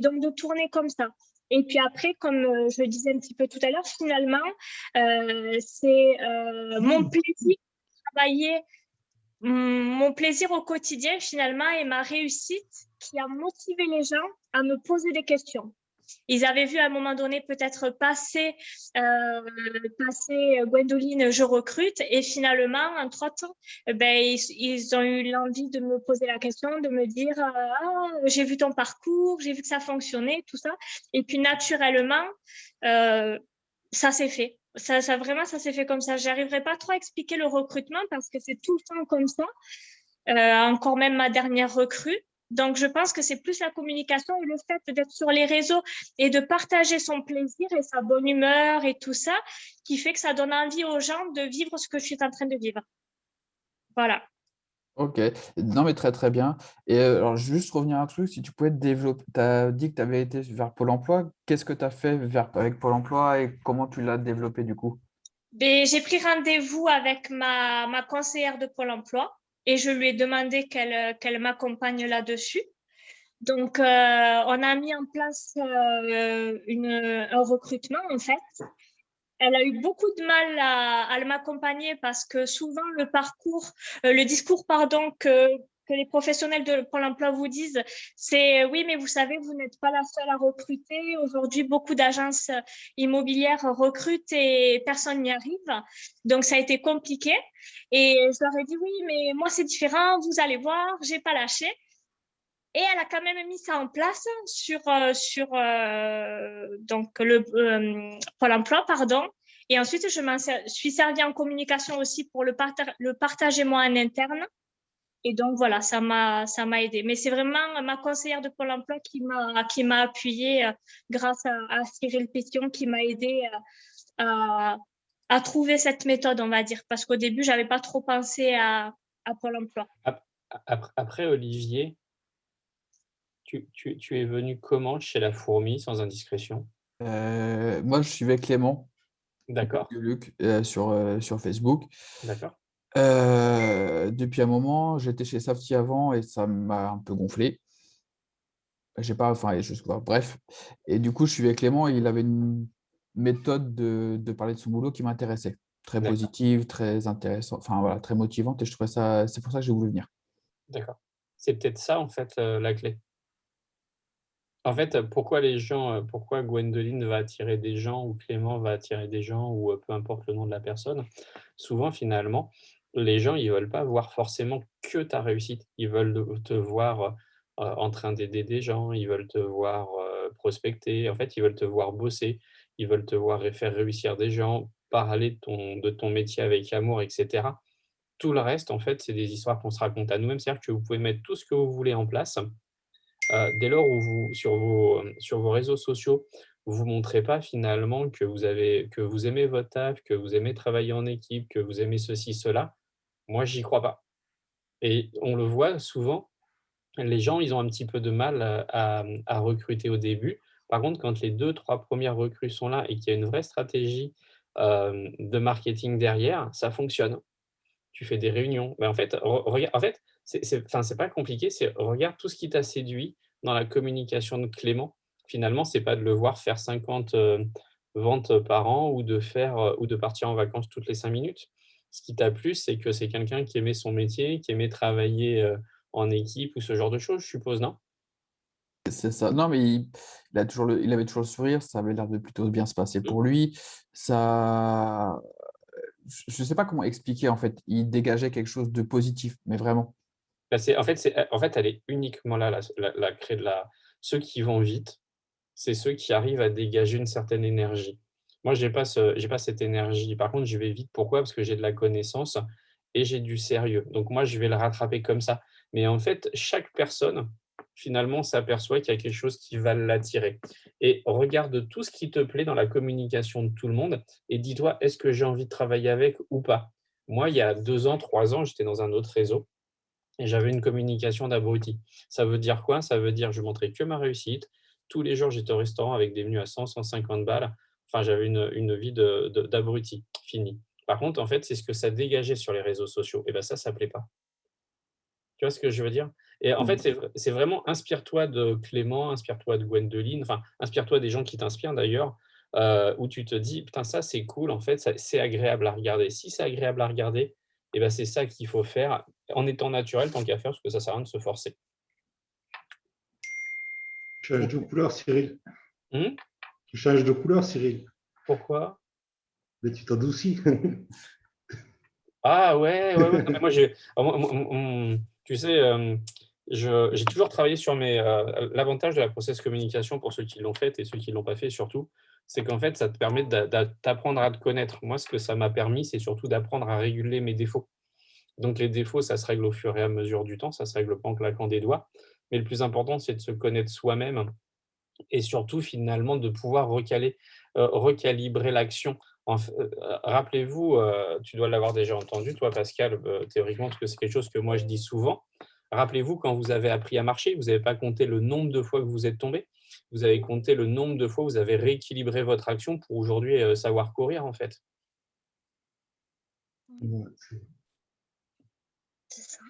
donc de tourner comme ça. Et puis après, comme je le disais un petit peu tout à l'heure, finalement, c'est mon plaisir de travailler, mon plaisir au quotidien finalement et ma réussite qui a motivé les gens à me poser des questions. Ils avaient vu à un moment donné peut-être passer Gwendoline, je recrute, et finalement, entre-temps, ben, ils ont eu l'envie de me poser la question, de me dire ah, j'ai vu ton parcours, j'ai vu que ça fonctionnait, tout ça. Et puis naturellement, ça s'est fait. Vraiment, ça s'est fait comme ça. J'arriverai pas trop à expliquer le recrutement parce que c'est tout le temps comme ça. Encore même ma dernière recrue. Donc, je pense que c'est plus la communication et le fait d'être sur les réseaux et de partager son plaisir et sa bonne humeur et tout ça qui fait que ça donne envie aux gens de vivre ce que je suis en train de vivre. Voilà. Ok, non mais très très bien. Et alors juste revenir à un truc, si tu pouvais te développer, tu as dit que tu avais été vers Pôle emploi, qu'est-ce que tu as fait avec Pôle emploi et comment tu l'as développé du coup? J'ai pris rendez-vous avec ma conseillère de Pôle emploi et je lui ai demandé qu'elle m'accompagne là-dessus. Donc, on a mis en place un recrutement, en fait. Elle a eu beaucoup de mal à m'accompagner parce que souvent, le discours, pardon, que les professionnels de Pôle emploi vous disent, c'est oui, mais vous savez, vous n'êtes pas la seule à recruter. Aujourd'hui, beaucoup d'agences immobilières recrutent et personne n'y arrive. Donc, ça a été compliqué. Et je leur ai dit, oui, mais moi, c'est différent. Vous allez voir, j'ai pas lâché. Et elle a quand même mis ça en place sur donc le Pôle emploi, pardon. Et ensuite, je m'en suis servie en communication aussi pour le partager moi en interne. Et donc, voilà, ça m'a aidé. Mais c'est vraiment ma conseillère de Pôle emploi qui m'a appuyée grâce à Cyril Pétion, qui m'a aidé à trouver cette méthode, on va dire. Parce qu'au début, j'avais pas trop pensé à Pôle emploi. Après, Olivier, tu es venu comment chez la fourmi, sans indiscrétion? Moi, je suivais Clément D'accord, de Luc sur Facebook. d'accord. Depuis un moment, j'étais chez Safety avant et ça m'a un peu gonflé. J'ai pas, enfin, bref. Et du coup, je suivais Clément et il avait une méthode de parler de son boulot qui m'intéressait. Très D'accord. positive, très intéressante, enfin voilà, très motivante et je trouvais ça, c'est pour ça que j'ai voulu venir. D'accord. C'est peut-être ça, en fait, la clé. En fait, pourquoi Gwendoline va attirer des gens ou Clément va attirer des gens ou peu importe le nom de la personne, souvent, finalement, les gens, ils veulent pas voir forcément que ta réussite. Ils veulent te voir en train d'aider des gens, ils veulent te voir prospecter. En fait, ils veulent te voir bosser, ils veulent te voir faire réussir des gens, parler de ton métier avec amour, etc. Tout le reste, en fait, c'est des histoires qu'on se raconte à nous-mêmes. C'est-à-dire que vous pouvez mettre tout ce que vous voulez en place. Dès lors où sur vos réseaux sociaux, vous ne montrez pas finalement que vous aimez votre taf, que vous aimez travailler en équipe, que vous aimez ceci, cela, moi, j'y crois pas. Et on le voit souvent, les gens, ils ont un petit peu de mal à recruter au début Par contre, quand les 2-3 premières recrues sont là et qu'il y a une vraie stratégie de marketing derrière, ça fonctionne. Tu fais des réunions. Mais en fait, regarde, en fait, c'est pas compliqué, c'est regarde tout ce qui t'a séduit dans la communication de Clément. Finalement, c'est pas de le voir faire 50 ventes par an ou de partir en vacances toutes les 5 minutes. Ce qui t'a plu, c'est que c'est quelqu'un qui aimait son métier, qui aimait travailler en équipe ou ce genre de choses, je suppose, non? C'est ça. Non, mais il avait toujours le sourire, ça avait l'air de plutôt bien se passer pour lui. Ça, je ne sais pas comment expliquer en fait. Il dégageait quelque chose de positif, mais vraiment. Bah, en fait, elle est uniquement là, ceux qui vont vite, c'est ceux qui arrivent à dégager une certaine énergie. Moi, j'ai pas cette énergie. Par contre, je vais vite. Pourquoi? Parce que j'ai de la connaissance et j'ai du sérieux. Donc moi, je vais le rattraper comme ça. Mais en fait, chaque personne, finalement, s'aperçoit qu'il y a quelque chose qui va l'attirer. Et regarde tout ce qui te plaît dans la communication de tout le monde et dis-toi, est-ce que j'ai envie de travailler avec ou pas? Moi, il y a 2 ans, 3 ans, j'étais dans un autre réseau et j'avais une communication d'abruti. Ça veut dire quoi? Ça veut dire je montrais que ma réussite. Tous les jours, j'étais au restaurant avec des menus à 100, 150 balles. Enfin, j'avais une vie d'abruti, fini. Par contre, en fait, c'est ce que ça dégageait sur les réseaux sociaux. Et bien ça ne plaît pas. Tu vois ce que je veux dire? Et en fait, c'est vraiment inspire-toi de Clément, inspire-toi de Gwendoline, enfin, inspire-toi des gens qui t'inspirent d'ailleurs, où tu te dis: «Putain, ça, c'est cool, en fait, c'est agréable à regarder». Si c'est agréable à regarder, et ben, c'est ça qu'il faut faire en étant naturel tant qu'à faire, parce que ça sert à rien de se forcer. Tu changes de couleur, Cyril. Mmh? Tu changes de couleur, Cyril. Pourquoi? Mais tu t'adoucis. Ah ouais. Non, mais moi, tu sais, j'ai toujours travaillé sur l'avantage de la process communication pour ceux qui l'ont fait et ceux qui l'ont pas fait surtout, c'est qu'en fait, ça te permet d'apprendre à te connaître. Moi, ce que ça m'a permis, c'est surtout d'apprendre à réguler mes défauts. Donc les défauts, ça se règle au fur et à mesure du temps, ça se règle pas en claquant des doigts. Mais le plus important, c'est de se connaître soi-même et surtout finalement de pouvoir recalibrer l'action. Rappelez-vous, tu dois l'avoir déjà entendu toi Pascal, théoriquement, parce que c'est quelque chose que moi je dis souvent. Rappelez-vous quand vous avez appris à marcher, vous n'avez pas compté le nombre de fois que vous êtes tombé, vous avez compté le nombre de fois où vous avez rééquilibré votre action pour aujourd'hui savoir courir en fait. C'est ça.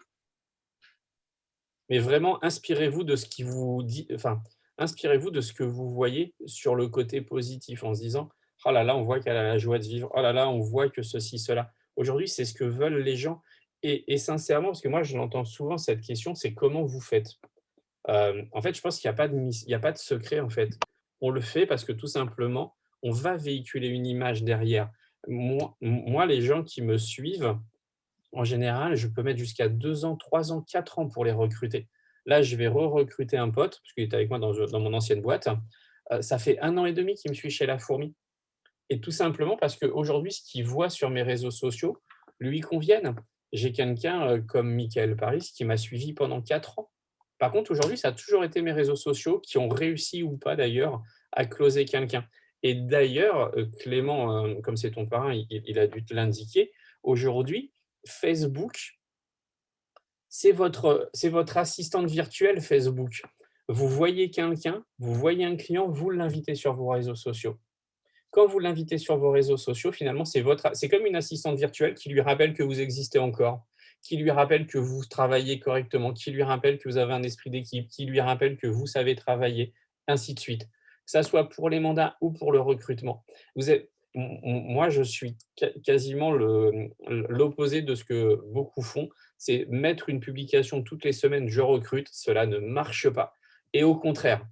Mais vraiment, inspirez-vous de ce qui vous dit, enfin, inspirez-vous de ce que vous voyez sur le côté positif en se disant: «Oh là là, on voit qu'elle a la joie de vivre. Oh là là, on voit que ceci, cela». Aujourd'hui, c'est ce que veulent les gens et sincèrement, parce que moi, je l'entends souvent cette question, c'est comment vous faites? En fait, je pense qu'il y a pas il y a pas de secret, en fait. On le fait parce que tout simplement, on va véhiculer une image derrière. Moi, les gens qui me suivent, en général, je peux mettre jusqu'à 2 ans, 3 ans, 4 ans pour les recruter. Là, je vais recruter un pote, parce qu'il était avec moi dans mon ancienne boîte. Ça fait 1 an et demi qu'il me suit chez La Fourmi et tout simplement parce qu'aujourd'hui, ce qu'il voit sur mes réseaux sociaux lui conviennent. J'ai quelqu'un, comme Mickaël Paris qui m'a suivi pendant 4 ans. Par contre, aujourd'hui, ça a toujours été mes réseaux sociaux qui ont réussi ou pas d'ailleurs à closer quelqu'un et d'ailleurs, Clément, comme c'est ton parrain, il a dû te l'indiquer, aujourd'hui, Facebook, c'est votre assistante virtuelle Facebook. Vous voyez quelqu'un, vous voyez un client, vous l'invitez sur vos réseaux sociaux. Quand vous l'invitez sur vos réseaux sociaux, finalement, c'est comme une assistante virtuelle qui lui rappelle que vous existez encore, qui lui rappelle que vous travaillez correctement, qui lui rappelle que vous avez un esprit d'équipe, qui lui rappelle que vous savez travailler, ainsi de suite. Que ça soit pour les mandats ou pour le recrutement. Moi, je suis quasiment l'opposé de ce que beaucoup font, c'est mettre une publication toutes les semaines, je recrute, cela ne marche pas. Et au contraire,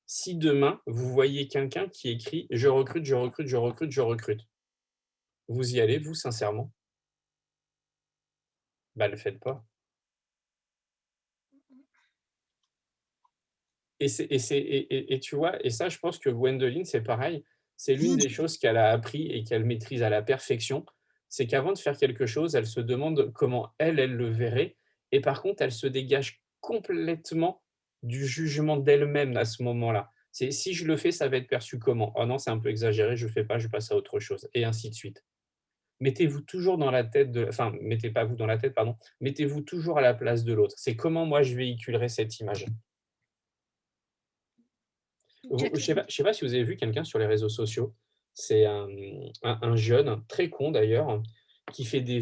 si demain, vous voyez quelqu'un qui écrit « je recrute, je recrute, je recrute, je recrute », vous y allez, vous, sincèrement? Bah, ne le faites pas. Et tu vois, et ça, je pense que Gwendoline, c'est pareil. C'est l'une des choses qu'elle a appris et qu'elle maîtrise à la perfection. C'est qu'avant de faire quelque chose, elle se demande comment elle le verrait. Et par contre, elle se dégage complètement du jugement d'elle-même à ce moment-là. C'est si je le fais, ça va être perçu comment? Oh non, c'est un peu exagéré, je ne fais pas, je passe à autre chose. Et ainsi de suite. Mettez-vous toujours dans la tête enfin, mettez pas vous dans la tête, pardon. Mettez-vous toujours à la place de l'autre. C'est comment moi je véhiculerai cette image. Je ne sais pas si vous avez vu quelqu'un sur les réseaux sociaux. C'est un jeune, très con d'ailleurs, qui fait des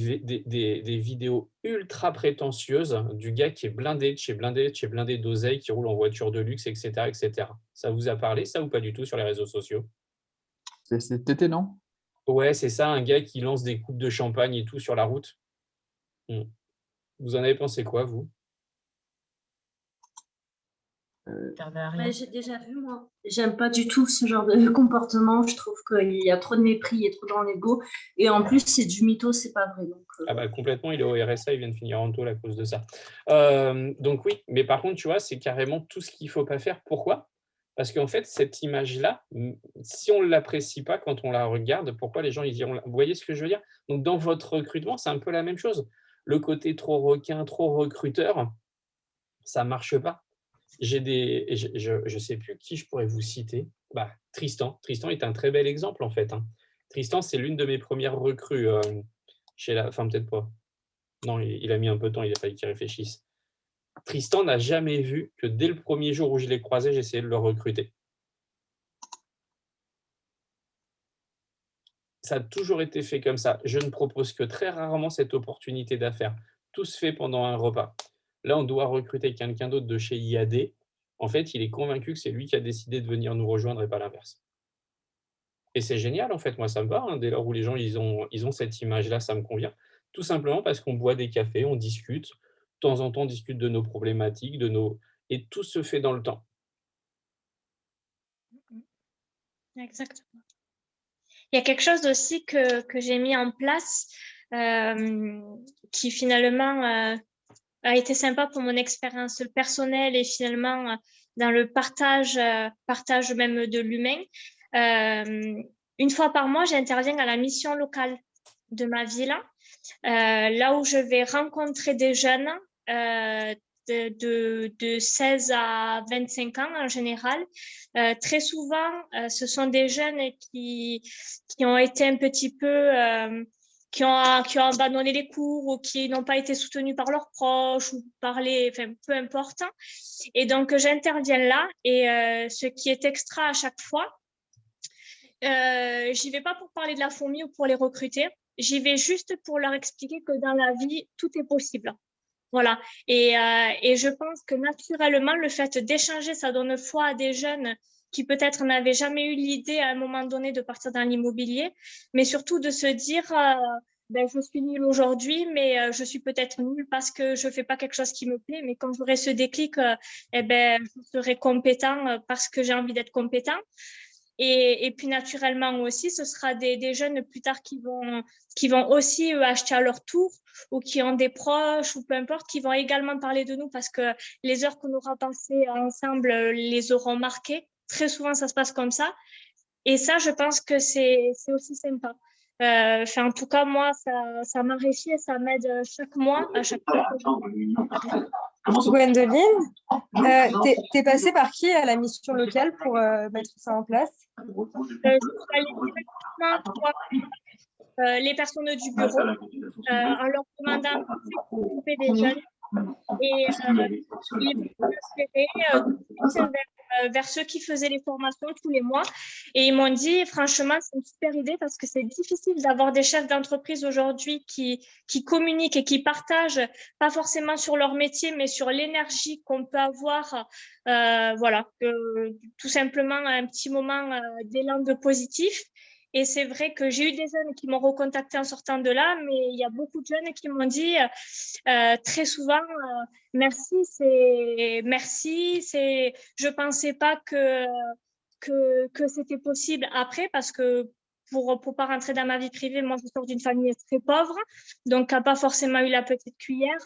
vidéos ultra prétentieuses du gars qui est blindé de chez blindé, de chez blindé d'oseille, qui roule en voiture de luxe, etc., etc. Ça vous a parlé, ça, ou pas du tout sur les réseaux sociaux? C'est Tété, non? Ouais, c'est ça, un gars qui lance des coupes de champagne et tout sur la route. Vous en avez pensé quoi, vous? servait à Ouais, rien. j'ai déjà vu, moi. J'aime pas du tout ce genre de comportement. Je trouve qu'il y a trop de mépris et trop dans l'ego. Et en plus, c'est du mytho, c'est pas vrai. Donc, Ah bah, complètement, il est au RSA, il vient de finir en tôle à cause de ça. Donc oui, mais par contre, tu vois, c'est carrément tout ce qu'il ne faut pas faire. Pourquoi? Parce qu'en fait, cette image-là, si on ne l'apprécie pas quand on la regarde, pourquoi les gens ils diront? Vous voyez ce que je veux dire? Donc dans votre recrutement, c'est un peu la même chose. Le côté trop requin, trop recruteur, ça ne marche pas. Je ne sais plus qui je pourrais vous citer. Bah, Tristan. Tristan est un très bel exemple, en fait, hein. Tristan, c'est l'une de mes premières recrues chez la... Enfin, peut-être pas. Non, il a mis un peu de temps, il a fallu qu'il réfléchisse. Tristan n'a jamais vu que dès le premier jour où je l'ai croisé, j'essayais de le recruter. Ça a toujours été fait comme ça. Je ne propose que très rarement cette opportunité d'affaires. Tout se fait pendant un repas. Là, on doit recruter quelqu'un d'autre de chez IAD. En fait, il est convaincu que c'est lui qui a décidé de venir nous rejoindre et pas l'inverse. Et c'est génial, en fait. Moi, ça me va. Dès lors où les gens ils ont cette image-là, ça me convient. Tout simplement parce qu'on boit des cafés, on discute. De temps en temps, on discute de nos problématiques, et tout se fait dans le temps. Exactement. Il y a quelque chose aussi que j'ai mis en place qui finalement a été sympa pour mon expérience personnelle et finalement dans le partage même de l'humain. Une fois par mois, j'interviens à la mission locale de ma ville, là où je vais rencontrer des jeunes de 16 à 25 ans en général. Très souvent, ce sont des jeunes qui ont été un petit peu... qui ont abandonné les cours ou qui n'ont pas été soutenus par leurs proches ou par enfin, peu importe. Et donc, j'interviens là et ce qui est extra à chaque fois, j'y vais pas pour parler de la fourmi ou pour les recruter. J'y vais juste pour leur expliquer que dans la vie, tout est possible. Voilà. Et je pense que naturellement, le fait d'échanger, ça donne foi à des jeunes qui peut-être n'avaient jamais eu l'idée à un moment donné de partir dans l'immobilier, mais surtout de se dire, je suis nulle aujourd'hui, mais je suis peut-être nulle parce que je fais pas quelque chose qui me plaît, mais quand j'aurai ce déclic, je serai compétent parce que j'ai envie d'être compétent. Et puis naturellement aussi, ce sera des jeunes plus tard qui vont aussi acheter à leur tour ou qui ont des proches ou peu importe, qui vont également parler de nous parce que les heures qu'on aura passées ensemble les auront marquées. Très souvent, ça se passe comme ça. Et ça, je pense que c'est aussi sympa. En tout cas, moi, ça m'enrichit et ça m'aide chaque mois, à chaque fois que je... Gwendoline, t'es passée par qui à la mission locale pour mettre ça en place? Je suis allée directement voir les personnes du bureau en leur demandant qui s'occupait des jeunes et ils m'ont transféré vers ceux qui faisaient les formations tous les mois. Et ils m'ont dit, franchement, c'est une super idée parce que c'est difficile d'avoir des chefs d'entreprise aujourd'hui qui communiquent et qui partagent, pas forcément sur leur métier, mais sur l'énergie qu'on peut avoir. Tout simplement un petit moment d'élan de positif. Et c'est vrai que j'ai eu des jeunes qui m'ont recontacté en sortant de là, mais il y a beaucoup de jeunes qui m'ont dit très souvent merci, je pensais pas que c'était possible après parce que pour pas rentrer dans ma vie privée, moi je sors d'une famille très pauvre, donc qui n'a pas forcément eu la petite cuillère.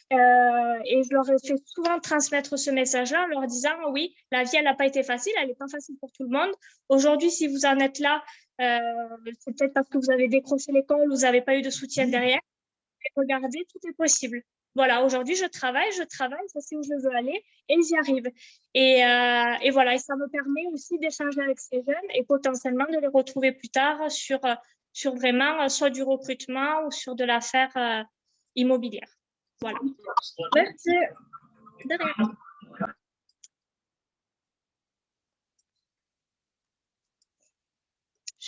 Et je leur ai fait souvent transmettre ce message-là en leur disant oui, la vie elle n'a pas été facile, elle n'est pas facile pour tout le monde. Aujourd'hui, si vous en êtes là, c'est peut-être parce que vous avez décroché l'école, vous n'avez pas eu de soutien derrière. Et regardez, tout est possible. Voilà, aujourd'hui, je travaille, je sais où je veux aller et j'y arrive. Et voilà, et ça me permet aussi d'échanger avec ces jeunes et potentiellement de les retrouver plus tard sur vraiment soit du recrutement ou sur de l'affaire immobilière. Voilà. Merci. De rien.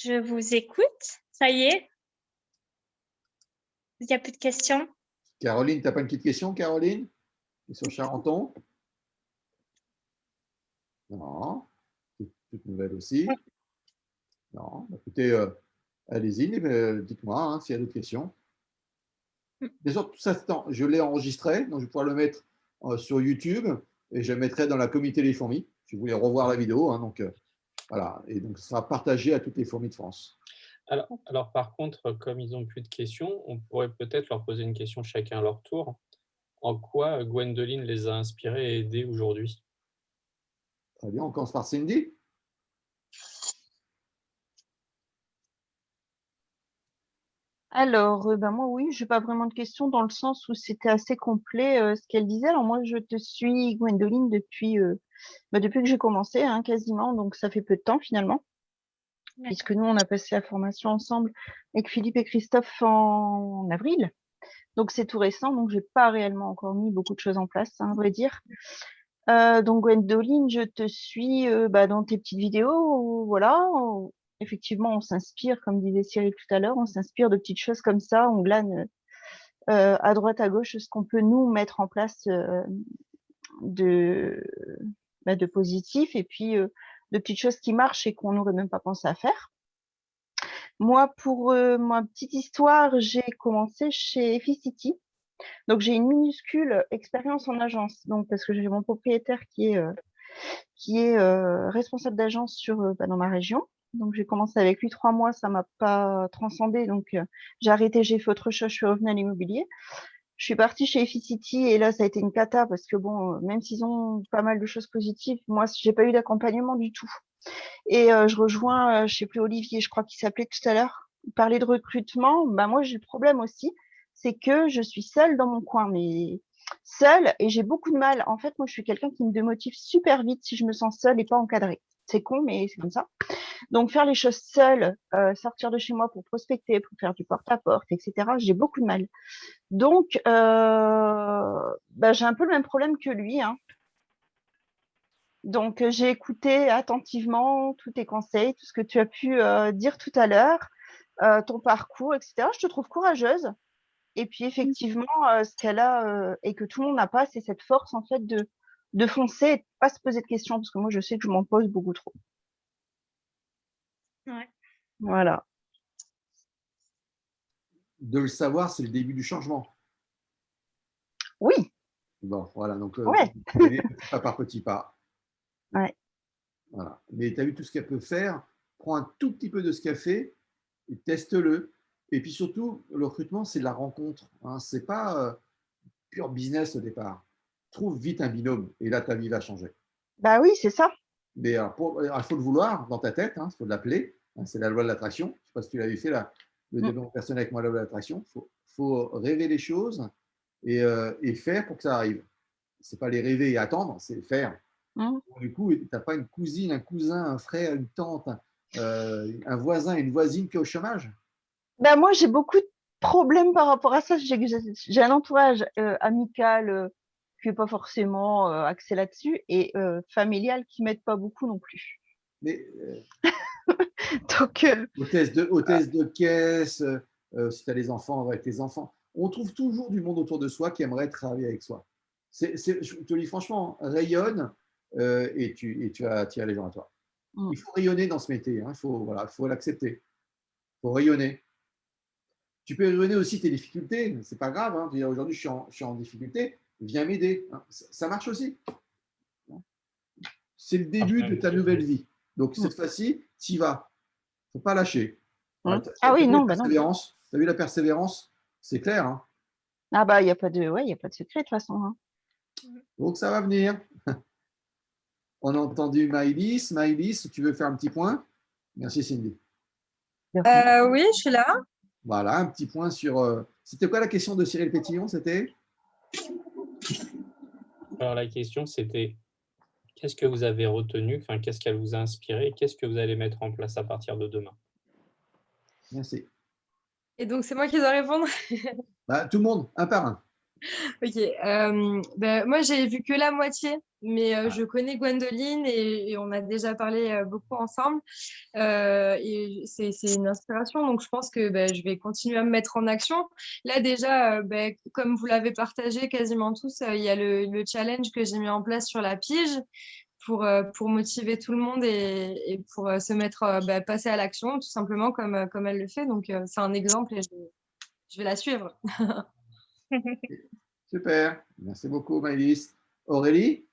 Je vous écoute. Ça y est. Il n'y a plus de questions. Caroline, tu n'as pas une petite question, Caroline? Sur Charenton? Non. Toute nouvelle aussi? Non. Écoutez, allez-y, dites-moi hein, s'il y a d'autres questions. Bien sûr, tout ça, je l'ai enregistré, donc je vais pouvoir le mettre sur YouTube et je le mettrai dans la communauté des fourmis. Si vous voulez revoir la vidéo, hein, donc voilà. Et donc, ce sera partagé à toutes les fourmis de France. Alors, par contre, comme ils n'ont plus de questions, on pourrait peut-être leur poser une question chacun à leur tour. En quoi Gwendoline les a inspirés et aidés aujourd'hui? Très bien, on commence par Cindy. Alors, moi, oui, je n'ai pas vraiment de questions dans le sens où c'était assez complet ce qu'elle disait. Alors, moi, je te suis, Gwendoline, depuis que j'ai commencé, hein, quasiment. Donc, ça fait peu de temps, finalement, puisque nous, on a passé la formation ensemble avec Philippe et Christophe en avril. Donc, c'est tout récent. Donc, je n'ai pas réellement encore mis beaucoup de choses en place, hein, à vrai dire. Donc, Gwendoline, je te suis dans tes petites vidéos. Voilà. Effectivement, on s'inspire, comme disait Cyril tout à l'heure, on s'inspire de petites choses comme ça, on glane à droite, à gauche ce qu'on peut nous mettre en place de positif et puis de petites choses qui marchent et qu'on n'aurait même pas pensé à faire. Moi, pour ma petite histoire, j'ai commencé chez Efficity. Donc, j'ai une minuscule expérience en agence, donc parce que j'ai mon propriétaire qui est responsable d'agence dans ma région. Donc, j'ai commencé avec lui 3 mois, ça m'a pas transcendé. Donc, j'ai arrêté, j'ai fait autre chose, je suis revenue à l'immobilier. Je suis partie chez Efficity et là, ça a été une cata parce que bon, même s'ils ont pas mal de choses positives, moi, j'ai pas eu d'accompagnement du tout. Et je rejoins, je sais plus, Olivier, je crois qu'il s'appelait tout à l'heure, il parlait de recrutement. Bah, moi, j'ai le problème aussi, c'est que je suis seule dans mon coin, mais seule et j'ai beaucoup de mal. En fait, moi, je suis quelqu'un qui me démotive super vite si je me sens seule et pas encadrée. C'est con, mais c'est comme ça. Donc, faire les choses seule, sortir de chez moi pour prospecter, pour faire du porte-à-porte, etc., j'ai beaucoup de mal. Donc, j'ai un peu le même problème que lui, hein. Donc, j'ai écouté attentivement tous tes conseils, tout ce que tu as pu dire tout à l'heure, ton parcours, etc. Je te trouve courageuse. Et puis, effectivement, ce qu'elle a et que tout le monde n'a pas, c'est cette force, en fait, de foncer et de pas se poser de questions, parce que moi, je sais que je m'en pose beaucoup trop. Ouais. Voilà. De le savoir, c'est le début du changement. Oui. Bon, voilà, donc Ouais. petit pas par petit pas. Ouais. Voilà. Mais tu as vu tout ce qu'elle peut faire, prends un tout petit peu de ce qu'elle fait et teste-le. Et puis surtout, le recrutement, c'est de la rencontre. Hein. Ce n'est pas pur business au départ. Trouve vite un binôme et là, ta vie va changer. Bah oui, c'est ça. Mais il faut le vouloir dans ta tête, il faut l'appeler. C'est la loi de l'attraction. Je ne sais pas si tu l'avais fait, là, le développement personnel avec moi, la loi de l'attraction. Il faut rêver les choses et faire pour que ça arrive. Ce n'est pas les rêver et attendre, c'est faire. Du coup, tu n'as pas une cousine, un cousin, un frère, une tante, un voisin, une voisine qui est au chômage? Bah, moi, j'ai beaucoup de problèmes par rapport à ça. J'ai un entourage amical qui n'est pas forcément axé là-dessus et familial qui ne m'aide pas beaucoup non plus. Mais donc, hôtesse de caisse, si tu as les enfants, avec les enfants, on trouve toujours du monde autour de soi qui aimerait travailler avec soi. Je te le dis franchement, rayonne et tu vas attirer les gens à toi. Il faut rayonner dans ce métier, hein, il faut l'accepter. Il faut rayonner. Tu peux rayonner aussi tes difficultés, c'est pas grave. Hein, aujourd'hui, je suis en difficulté, viens m'aider. Hein, ça marche aussi. C'est le début de ta nouvelle vie. Donc, cette fois-ci, tu y vas. Il ne faut pas lâcher. Ah oui, non, bah non. Tu as vu la persévérance? C'est clair. Hein. Ah bah, il n'y a pas de secret de toute façon. Hein. Donc, ça va venir. On a entendu Maëlys. Maëlys, tu veux faire un petit point? Merci, Cindy. Oui, je suis là. Voilà, un petit point sur… C'était quoi la question de Cyril Pétillon? C'était… Alors, la question, c'était qu'est-ce que vous avez retenu, qu'est-ce qu'elle vous a inspiré, qu'est-ce que vous allez mettre en place à partir de demain? Merci. Et donc, c'est moi qui dois répondre? Tout le monde, un par un. Ok. Moi, j'ai vu que la moitié, mais je connais Gwendoline et on a déjà parlé beaucoup ensemble. Et c'est une inspiration, donc je pense que je vais continuer à me mettre en action. Là, déjà, comme vous l'avez partagé quasiment tous, il y a le challenge que j'ai mis en place sur la pige pour motiver tout le monde et pour se mettre, passer à l'action, tout simplement comme elle le fait. Donc, c'est un exemple et je vais la suivre. Super. Merci beaucoup, Maëlys. Aurélie?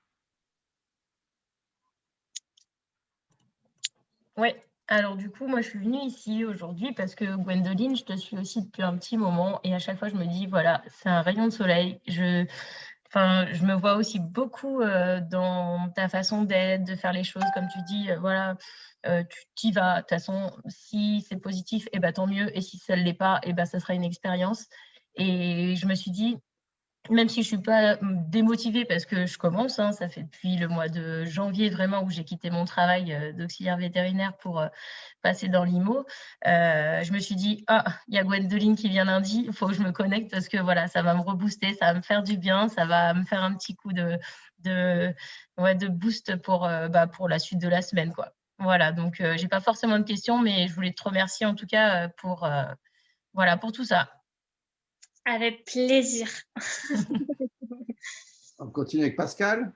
Ouais. Alors du coup, moi je suis venue ici aujourd'hui parce que Gwendoline, je te suis aussi depuis un petit moment et à chaque fois je me dis voilà, c'est un rayon de soleil. Je me vois aussi beaucoup dans ta façon d'être, de faire les choses comme tu dis. Voilà, tu t'y vas. De toute façon, si c'est positif, et tant mieux. Et si ça ne l'est pas, ça sera une expérience. Et je me suis dit, même si je ne suis pas démotivée parce que je commence, hein, ça fait depuis le mois de janvier vraiment où j'ai quitté mon travail d'auxiliaire vétérinaire pour passer dans l'IMO, je me suis dit, ah, il y a Gwendoline qui vient lundi, il faut que je me connecte parce que voilà, ça va me rebooster, ça va me faire du bien, ça va me faire un petit coup de boost pour la suite de la semaine, quoi. Voilà, donc je n'ai pas forcément de questions, mais je voulais te remercier en tout cas pour tout ça. Avec plaisir. On continue avec Pascal.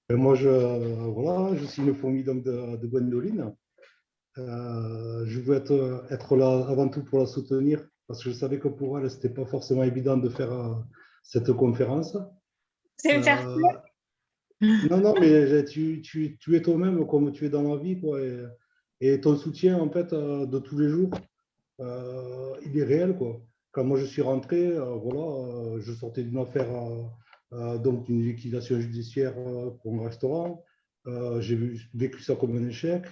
Moi, je suis une fourmi donc, de Gwendoline. Je veux être là avant tout pour la soutenir parce que je savais que pour elle, ce n'était pas forcément évident de faire cette conférence. C'est me faire plaisir. Non, mais tu es toi-même comme tu es dans la vie, quoi, et ton soutien, en fait, de tous les jours, il est réel, quoi. Quand moi je suis rentré, je sortais d'une affaire, donc d'une liquidation judiciaire pour un restaurant. J'ai vécu ça comme un échec.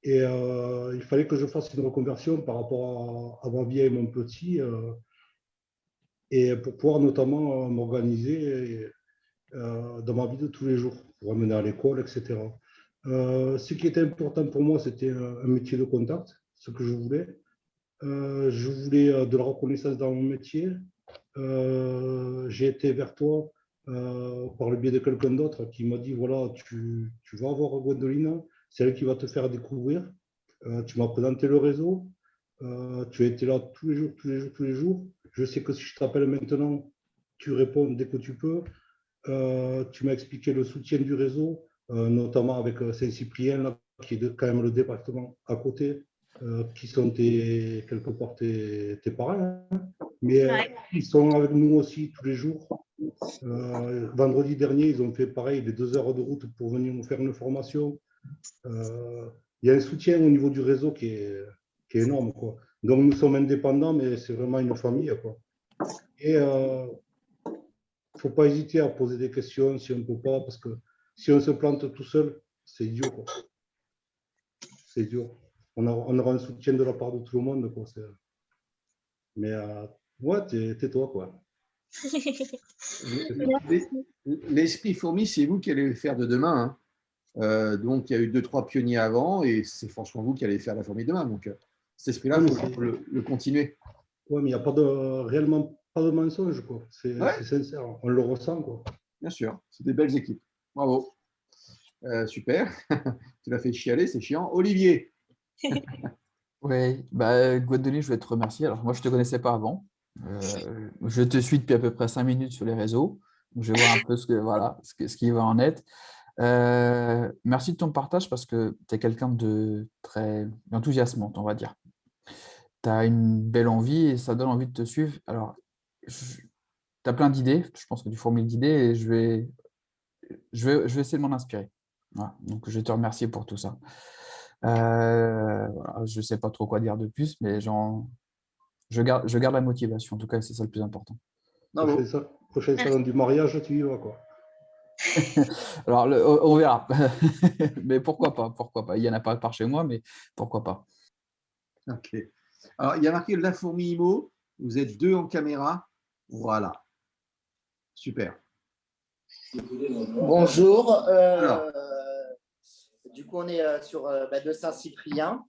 Et il fallait que je fasse une reconversion par rapport à ma vie et mon petit, et pour pouvoir notamment m'organiser dans ma vie de tous les jours, pour amener à l'école, etc. Ce qui était important pour moi, c'était un métier de contact, ce que je voulais. Je voulais de la reconnaissance dans mon métier. J'ai été vers toi par le biais de quelqu'un d'autre qui m'a dit, voilà, tu vas avoir Gwendoline, c'est elle qui va te faire découvrir. Tu m'as présenté le réseau. Tu as été là tous les jours, tous les jours, tous les jours. Je sais que si je t'appelle maintenant, tu réponds dès que tu peux. Tu m'as expliqué le soutien du réseau, notamment avec Saint-Cyprien, là, qui est quand même le département à côté, qui sont quelque part tes parents. Hein. Mais ils sont avec nous aussi tous les jours. Vendredi dernier, ils ont fait pareil, les 2 heures de route pour venir nous faire une formation. Il y a un soutien au niveau du réseau qui est énorme, quoi. Donc nous sommes indépendants, mais c'est vraiment une famille, quoi. Et il ne faut pas hésiter à poser des questions si on ne peut pas, parce que si on se plante tout seul, c'est idiot, quoi. C'est idiot. On aura un soutien de la part de tout le monde, quoi. Mais ouais, tais-toi, quoi. L'esprit fourmi, c'est vous qui allez le faire de demain. Hein. Donc, il y a eu 2-3 pionniers avant et c'est franchement vous qui allez faire la fourmi demain. Donc, cet esprit-là, il faut le continuer. Oui, mais il n'y a réellement pas de mensonge, quoi. C'est sincère, on le ressent, quoi. Bien sûr, c'est des belles équipes. Bravo. Super. Tu l'as fait chialer, c'est chiant. Olivier. Oui, Gwendoline, je voulais te remercier. Alors, moi, je ne te connaissais pas avant. Je te suis depuis à peu près 5 minutes sur les réseaux. Donc, je vais voir un peu ce qui va en être. Merci de ton partage parce que tu es quelqu'un de très enthousiasmante, on va dire. Tu as une belle envie et ça donne envie de te suivre. Alors, tu as plein d'idées. Je pense que tu formules d'idées et je vais essayer de m'en inspirer. Voilà. Donc, je te remercie pour tout ça. Voilà. Je ne sais pas trop quoi dire de plus, mais je garde la motivation. En tout cas, c'est ça le plus important. Prochain salon du mariage, tu y vas, quoi. Alors, on verra. Mais pourquoi pas. Il n'y en a pas par chez moi, mais pourquoi pas. Ok. Alors, il y a marqué la fourmi IMO. Vous êtes 2 en caméra. Voilà. Super. Bonjour. Du coup, on est sur de Saint-Cyprien.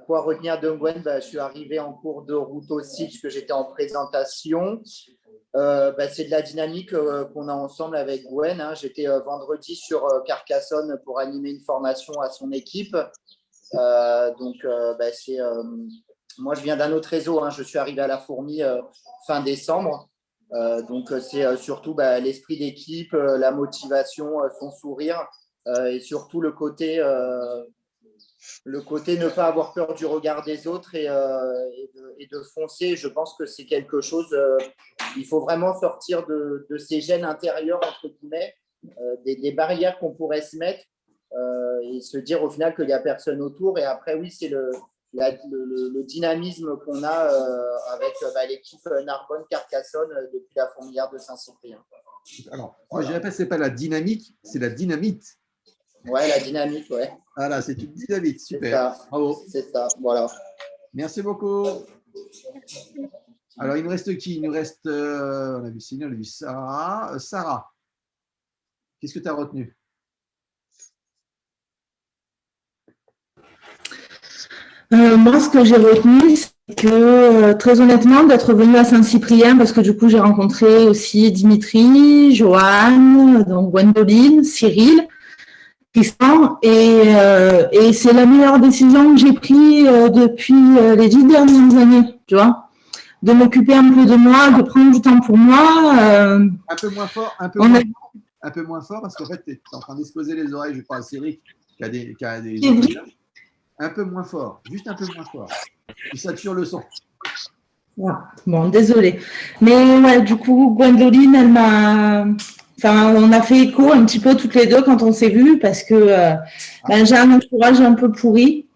Quoi retenir de Gwen? Je suis arrivé en cours de route aussi, puisque j'étais en présentation. C'est de la dynamique qu'on a ensemble avec Gwen. Hein. J'étais vendredi sur Carcassonne pour animer une formation à son équipe. Moi, je viens d'un autre réseau. Hein. Je suis arrivé à la Fourmi fin décembre. C'est surtout l'esprit d'équipe, la motivation, son sourire et surtout le côté ne pas avoir peur du regard des autres et de foncer. Je pense que c'est quelque chose, il faut vraiment sortir de ces gènes intérieurs, entre guillemets, des barrières qu'on pourrait se mettre et se dire au final qu'il n'y a personne autour. Et après, oui, c'est le dynamisme qu'on a avec l'équipe Narbonne-Carcassonne depuis la fourmilière de Saint-Cyprien. Alors, moi, je répète, ce n'est pas la dynamique, c'est la dynamite. Ouais, la dynamique, ouais. Voilà, c'est une dynamite, super. C'est ça. Bravo. C'est ça, voilà. Merci beaucoup. Alors, il nous reste qui? Il nous reste, on a vu Céline, on a vu Sarah. Sarah, qu'est-ce que tu as retenu? Moi, ce que j'ai retenu, c'est que, très honnêtement, d'être venue à Saint-Cyprien, parce que du coup, j'ai rencontré aussi Dimitri, Joanne, donc Gwendoline, Cyril, Tristan, et c'est la meilleure décision que j'ai prise depuis les 10 dernières années, tu vois, de m'occuper un peu de moi, de prendre du temps pour moi. Un peu moins fort, un peu moins fort, parce qu'en fait, tu es en train d'exploser les oreilles, je crois, à Cédric, qui a des un peu moins fort, juste un peu moins fort. Tu satures le son. Voilà. Bon, désolée. Mais ouais, du coup, Gwendoline, elle m'a... Enfin, on a fait écho un petit peu toutes les deux quand on s'est vues parce que j'ai un entourage un peu pourri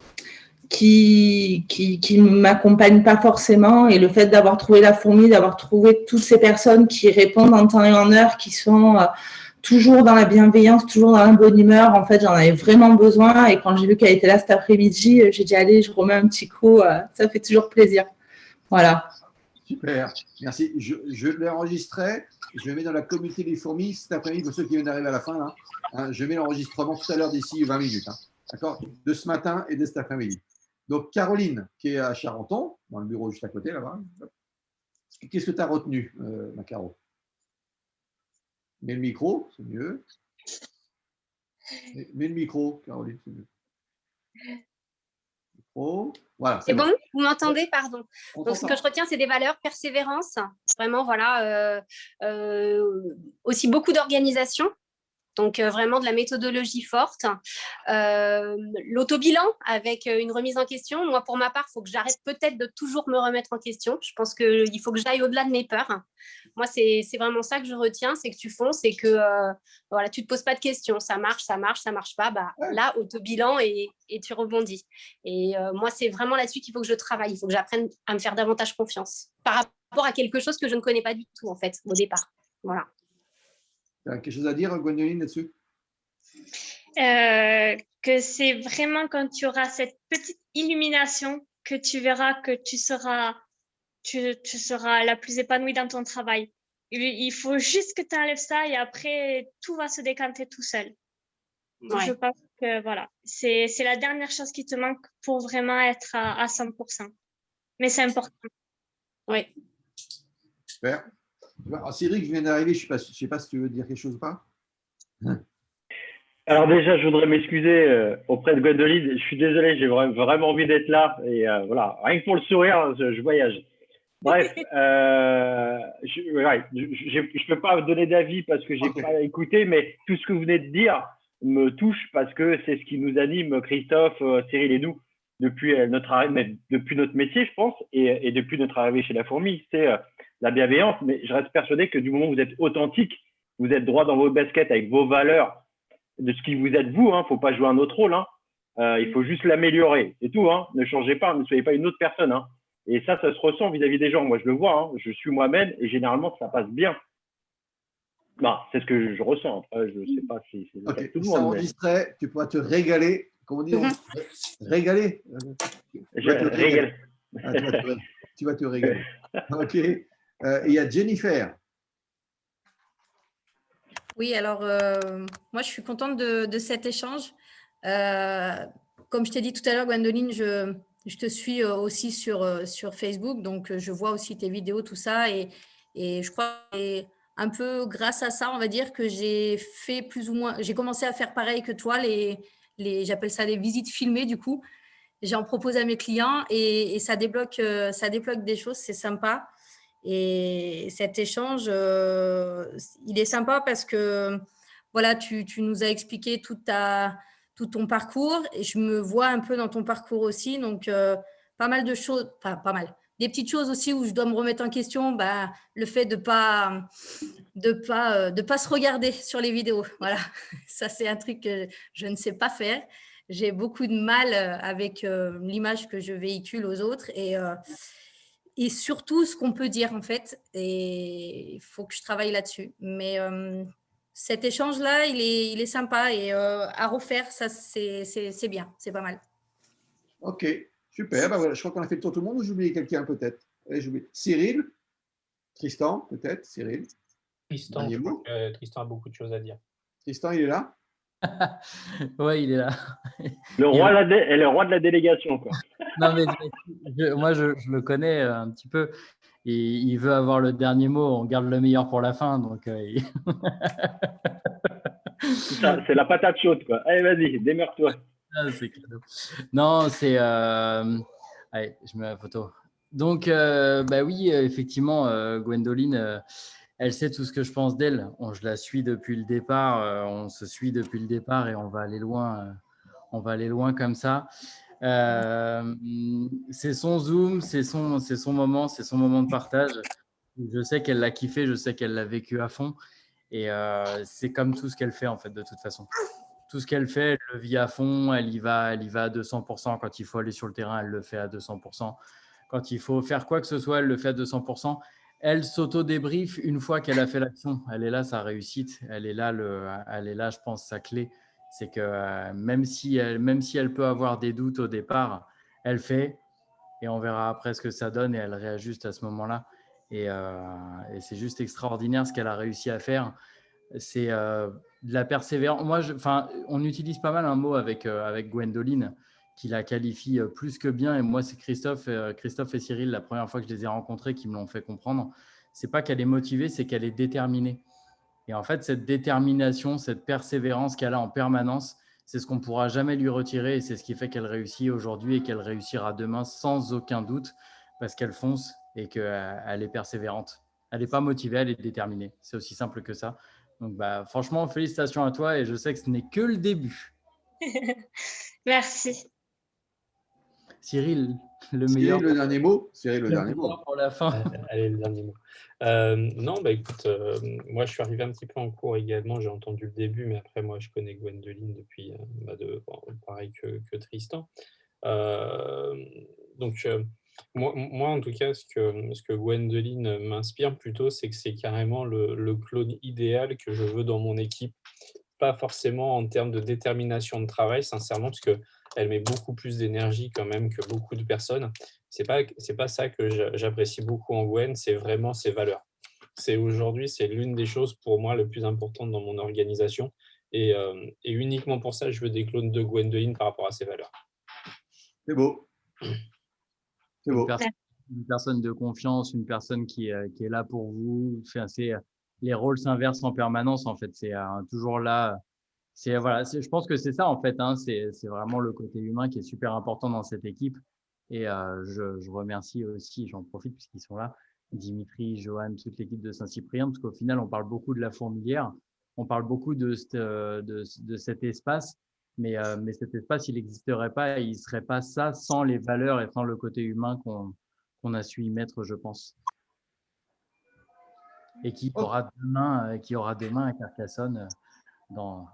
qui ne m'accompagne pas forcément. Et le fait d'avoir trouvé la Fourmi, d'avoir trouvé toutes ces personnes qui répondent en temps et en heure, qui sont toujours dans la bienveillance, toujours dans la bonne humeur, en fait, j'en avais vraiment besoin. Et quand j'ai vu qu'elle était là cet après-midi, j'ai dit, allez, je remets un petit coup. Ça fait toujours plaisir. Voilà. Super, merci. Je l'ai enregistré, je le mets dans la communauté des fourmis cet après-midi pour ceux qui viennent d'arriver à la fin. Là, hein, je mets l'enregistrement tout à l'heure d'ici 20 minutes. Hein, d'accord? De ce matin et de cet après-midi. Donc, Caroline, qui est à Charenton, dans le bureau juste à côté là-bas. Qu'est-ce que tu as retenu, ma Caro? Mets le micro, c'est mieux. Mets le micro, Caroline, c'est mieux. Micro. Voilà, c'est bon, vous m'entendez, pardon. Donc, ce que je retiens, c'est des valeurs, persévérance, vraiment, voilà, aussi beaucoup d'organisation. Donc, vraiment de la méthodologie forte. L'autobilan avec une remise en question. Moi, pour ma part, il faut que j'arrête peut-être de toujours me remettre en question. Je pense qu'il faut que j'aille au-delà de mes peurs. Moi, c'est vraiment ça que je retiens, c'est que tu fonces et que voilà, tu ne te poses pas de questions. Ça marche pas. Là, autobilan et tu rebondis. Et moi, c'est vraiment là-dessus qu'il faut que je travaille. Il faut que j'apprenne à me faire davantage confiance par rapport à quelque chose que je ne connais pas du tout, en fait, au départ. Voilà. Tu as quelque chose à dire, Gwendoline, là-dessus? Que c'est vraiment quand tu auras cette petite illumination que tu verras que tu seras la plus épanouie dans ton travail. Il faut juste que tu enlèves ça et après, tout va se décanter tout seul. Ouais. Je pense que voilà, c'est la dernière chose qui te manque pour vraiment être à 100%. Mais c'est important. Oui. Super. Alors, Cédric, je viens d'arriver, je ne sais pas si tu veux dire quelque chose ou pas. Alors déjà, je voudrais m'excuser auprès de Gwendoline. Je suis désolé, j'ai vraiment envie d'être là. Et voilà, rien que pour le sourire, je voyage. Bref, je ne peux pas donner d'avis parce que je n'ai pas écouté, mais tout ce que vous venez de dire me touche parce que c'est ce qui nous anime, Christophe, Cyril et nous, depuis notre métier, je pense, et depuis notre arrivée chez la Fourmi. C'est la bienveillance, mais je reste persuadé que du moment où vous êtes authentique, vous êtes droit dans vos baskets avec vos valeurs, de ce qui vous êtes vous, hein, faut pas jouer un autre rôle, hein. Il faut juste l'améliorer, c'est tout, hein. Ne changez pas, ne soyez pas une autre personne, hein. Et ça se ressent vis-à-vis des gens. Moi, je le vois, hein. Je suis moi-même et généralement, ça passe bien. C'est ce que je ressens. Après, je ne sais pas si c'est okay. Tout le monde. Ça enregistré, mais... tu pourras te régaler. Comment on dit régaler. Régaler. Tu vas te régaler. OK. Il y a Jennifer. Oui, alors moi je suis contente de cet échange. comme je t'ai dit tout à l'heure, Gwendoline, je te suis aussi sur Facebook, donc je vois aussi tes vidéos, tout ça, et je crois que c'est un peu grâce à ça, on va dire, que j'ai fait plus ou moins, j'ai commencé à faire pareil que toi, j'appelle ça les visites filmées, du coup. J'en propose à mes clients et ça débloque des choses, c'est sympa. Et cet échange, il est sympa parce que voilà, tu nous as expliqué tout ton parcours et je me vois un peu dans ton parcours aussi. Donc, pas mal de choses, enfin, pas mal. Des petites choses aussi où je dois me remettre en question, bah, le fait de pas se regarder sur les vidéos. Voilà, ça, c'est un truc que je ne sais pas faire. J'ai beaucoup de mal avec l'image que je véhicule aux autres et surtout ce qu'on peut dire en fait. Et il faut que je travaille là-dessus. Mais cet échange-là, il est sympa et à refaire, ça c'est bien, c'est pas mal. Ok, super. Ben voilà, je crois qu'on a fait le tour de tout le monde ou j'ai oublié quelqu'un peut-être. Cyril, Tristan peut-être, Cyril. Tristan, je crois que Tristan a beaucoup de choses à dire. Tristan, il est là? Ouais, il est là. Le roi de la délégation, quoi. Non, mais moi, je le connais un petit peu. Et il veut avoir le dernier mot. On garde le meilleur pour la fin. Donc, C'est la patate chaude, quoi. Allez, vas-y, démerde-toi. Ah, c'est cadeau. Non, c'est… Allez, je mets la photo. Donc, bah oui, effectivement, Gwendoline… elle sait tout ce que je pense d'elle. Je la suis depuis le départ. On se suit depuis le départ et on va aller loin. On va aller loin comme ça. C'est son Zoom, c'est son moment de partage. Je sais qu'elle l'a kiffé, je sais qu'elle l'a vécu à fond. Et c'est comme tout ce qu'elle fait en fait, de toute façon. Tout ce qu'elle fait, elle le vit à fond. Elle y va à 200%. Quand il faut aller sur le terrain, elle le fait à 200%. Quand il faut faire quoi que ce soit, elle le fait à 200%. Elle s'auto-débriefe une fois qu'elle a fait l'action. Elle est là, sa réussite. Elle est là, je pense, sa clé. C'est que même si elle peut avoir des doutes au départ, elle fait et on verra après ce que ça donne et elle réajuste à ce moment-là. Et c'est juste extraordinaire ce qu'elle a réussi à faire. C'est de la persévérance. On utilise pas mal un mot avec Gwendoline qui la qualifie plus que bien. Et moi, c'est Christophe et Cyril, la première fois que je les ai rencontrés, qui me l'ont fait comprendre. C'est pas qu'elle est motivée, c'est qu'elle est déterminée. Et en fait, cette détermination, cette persévérance qu'elle a en permanence, c'est ce qu'on ne pourra jamais lui retirer. Et c'est ce qui fait qu'elle réussit aujourd'hui et qu'elle réussira demain sans aucun doute parce qu'elle fonce et qu'elle est persévérante. Elle n'est pas motivée, elle est déterminée. C'est aussi simple que ça. Donc, franchement, félicitations à toi et je sais que ce n'est que le début. Merci. Cyril, le meilleur. Cyril, le dernier mot. Cyril, le dernier mot. Pour la fin. Allez, le dernier mot. Non, écoute, moi, je suis arrivé un petit peu en cours également. J'ai entendu le début, mais après, moi, je connais Gwendoline depuis, pareil que Tristan. Moi, en tout cas, ce que Gwendoline m'inspire plutôt, c'est que c'est carrément le clone idéal que je veux dans mon équipe. Pas forcément en termes de détermination de travail, sincèrement, parce qu'elle met beaucoup plus d'énergie quand même que beaucoup de personnes. C'est pas ça que j'apprécie beaucoup en Gwen, c'est vraiment ses valeurs. Aujourd'hui, c'est l'une des choses pour moi le plus importante dans mon organisation. Et uniquement pour ça, je veux des clones de Gwendoline par rapport à ses valeurs. C'est beau. C'est beau. Une personne de confiance, une personne qui est là pour vous. Les rôles s'inversent en permanence, en fait. C'est toujours là. Je pense que c'est ça, en fait. C'est vraiment le côté humain qui est super important dans cette équipe. Et je remercie aussi, j'en profite puisqu'ils sont là, Dimitri, Johan, toute l'équipe de Saint-Cyprien, parce qu'au final, on parle beaucoup de la fourmilière. On parle beaucoup de cet espace. Mais cet espace, il n'existerait pas et il ne serait pas ça sans les valeurs et sans le côté humain qu'on a su y mettre, je pense. Et qui aura demain à Carcassonne dans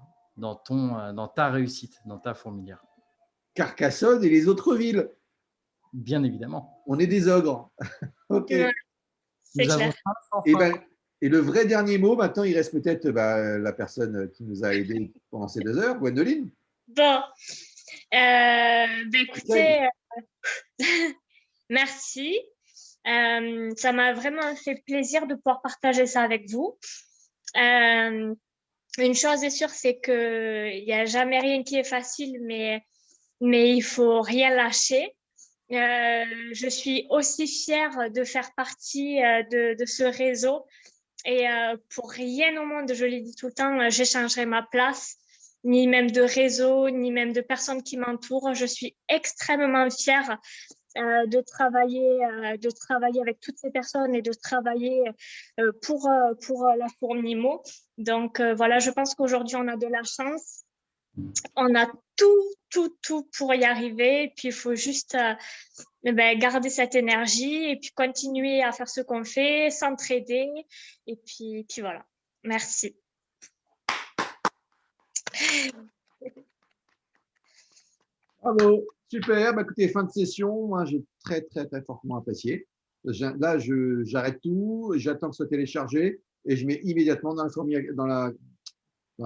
ta réussite, dans ta fourmilière. Carcassonne et les autres villes. Bien évidemment. On est des ogres. Ok. C'est clair. Et le vrai dernier mot, maintenant, il reste peut-être la personne qui nous a aidés pendant ces 2 heures, Gwendoline. Bon, écoutez, merci. Ça m'a vraiment fait plaisir de pouvoir partager ça avec vous. Une chose est sûre, c'est qu'il n'y a jamais rien qui est facile, mais mais il faut rien lâcher. Je suis aussi fière de faire partie de ce réseau et pour rien au monde, je l'ai dit tout le temps, j'échangerai ma place, ni même de réseau, ni même de personnes qui m'entourent. Je suis extrêmement fière de travailler avec toutes ces personnes et de travailler pour la Fournimo. Donc voilà, je pense qu'aujourd'hui, on a de la chance. On a tout pour y arriver. Et puis, il faut juste garder cette énergie et puis continuer à faire ce qu'on fait, s'entraider. Et puis voilà. Merci. Bravo, super. Bah, écoutez, fin de session. Moi, j'ai très fortement apprécié. Là, j'arrête tout. J'attends que ce soit téléchargé et je mets immédiatement dans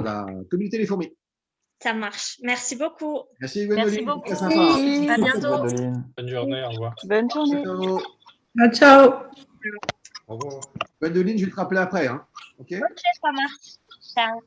la communauté des fourmis. Ça marche. Merci beaucoup. Merci Gwendoline. Merci beaucoup. Très sympa. À bientôt. Bonne journée, au revoir. Bonne journée. Ciao. Au revoir. Gwendoline, je vais te rappeler après. Hein. OK, Ok, ça marche. Ciao.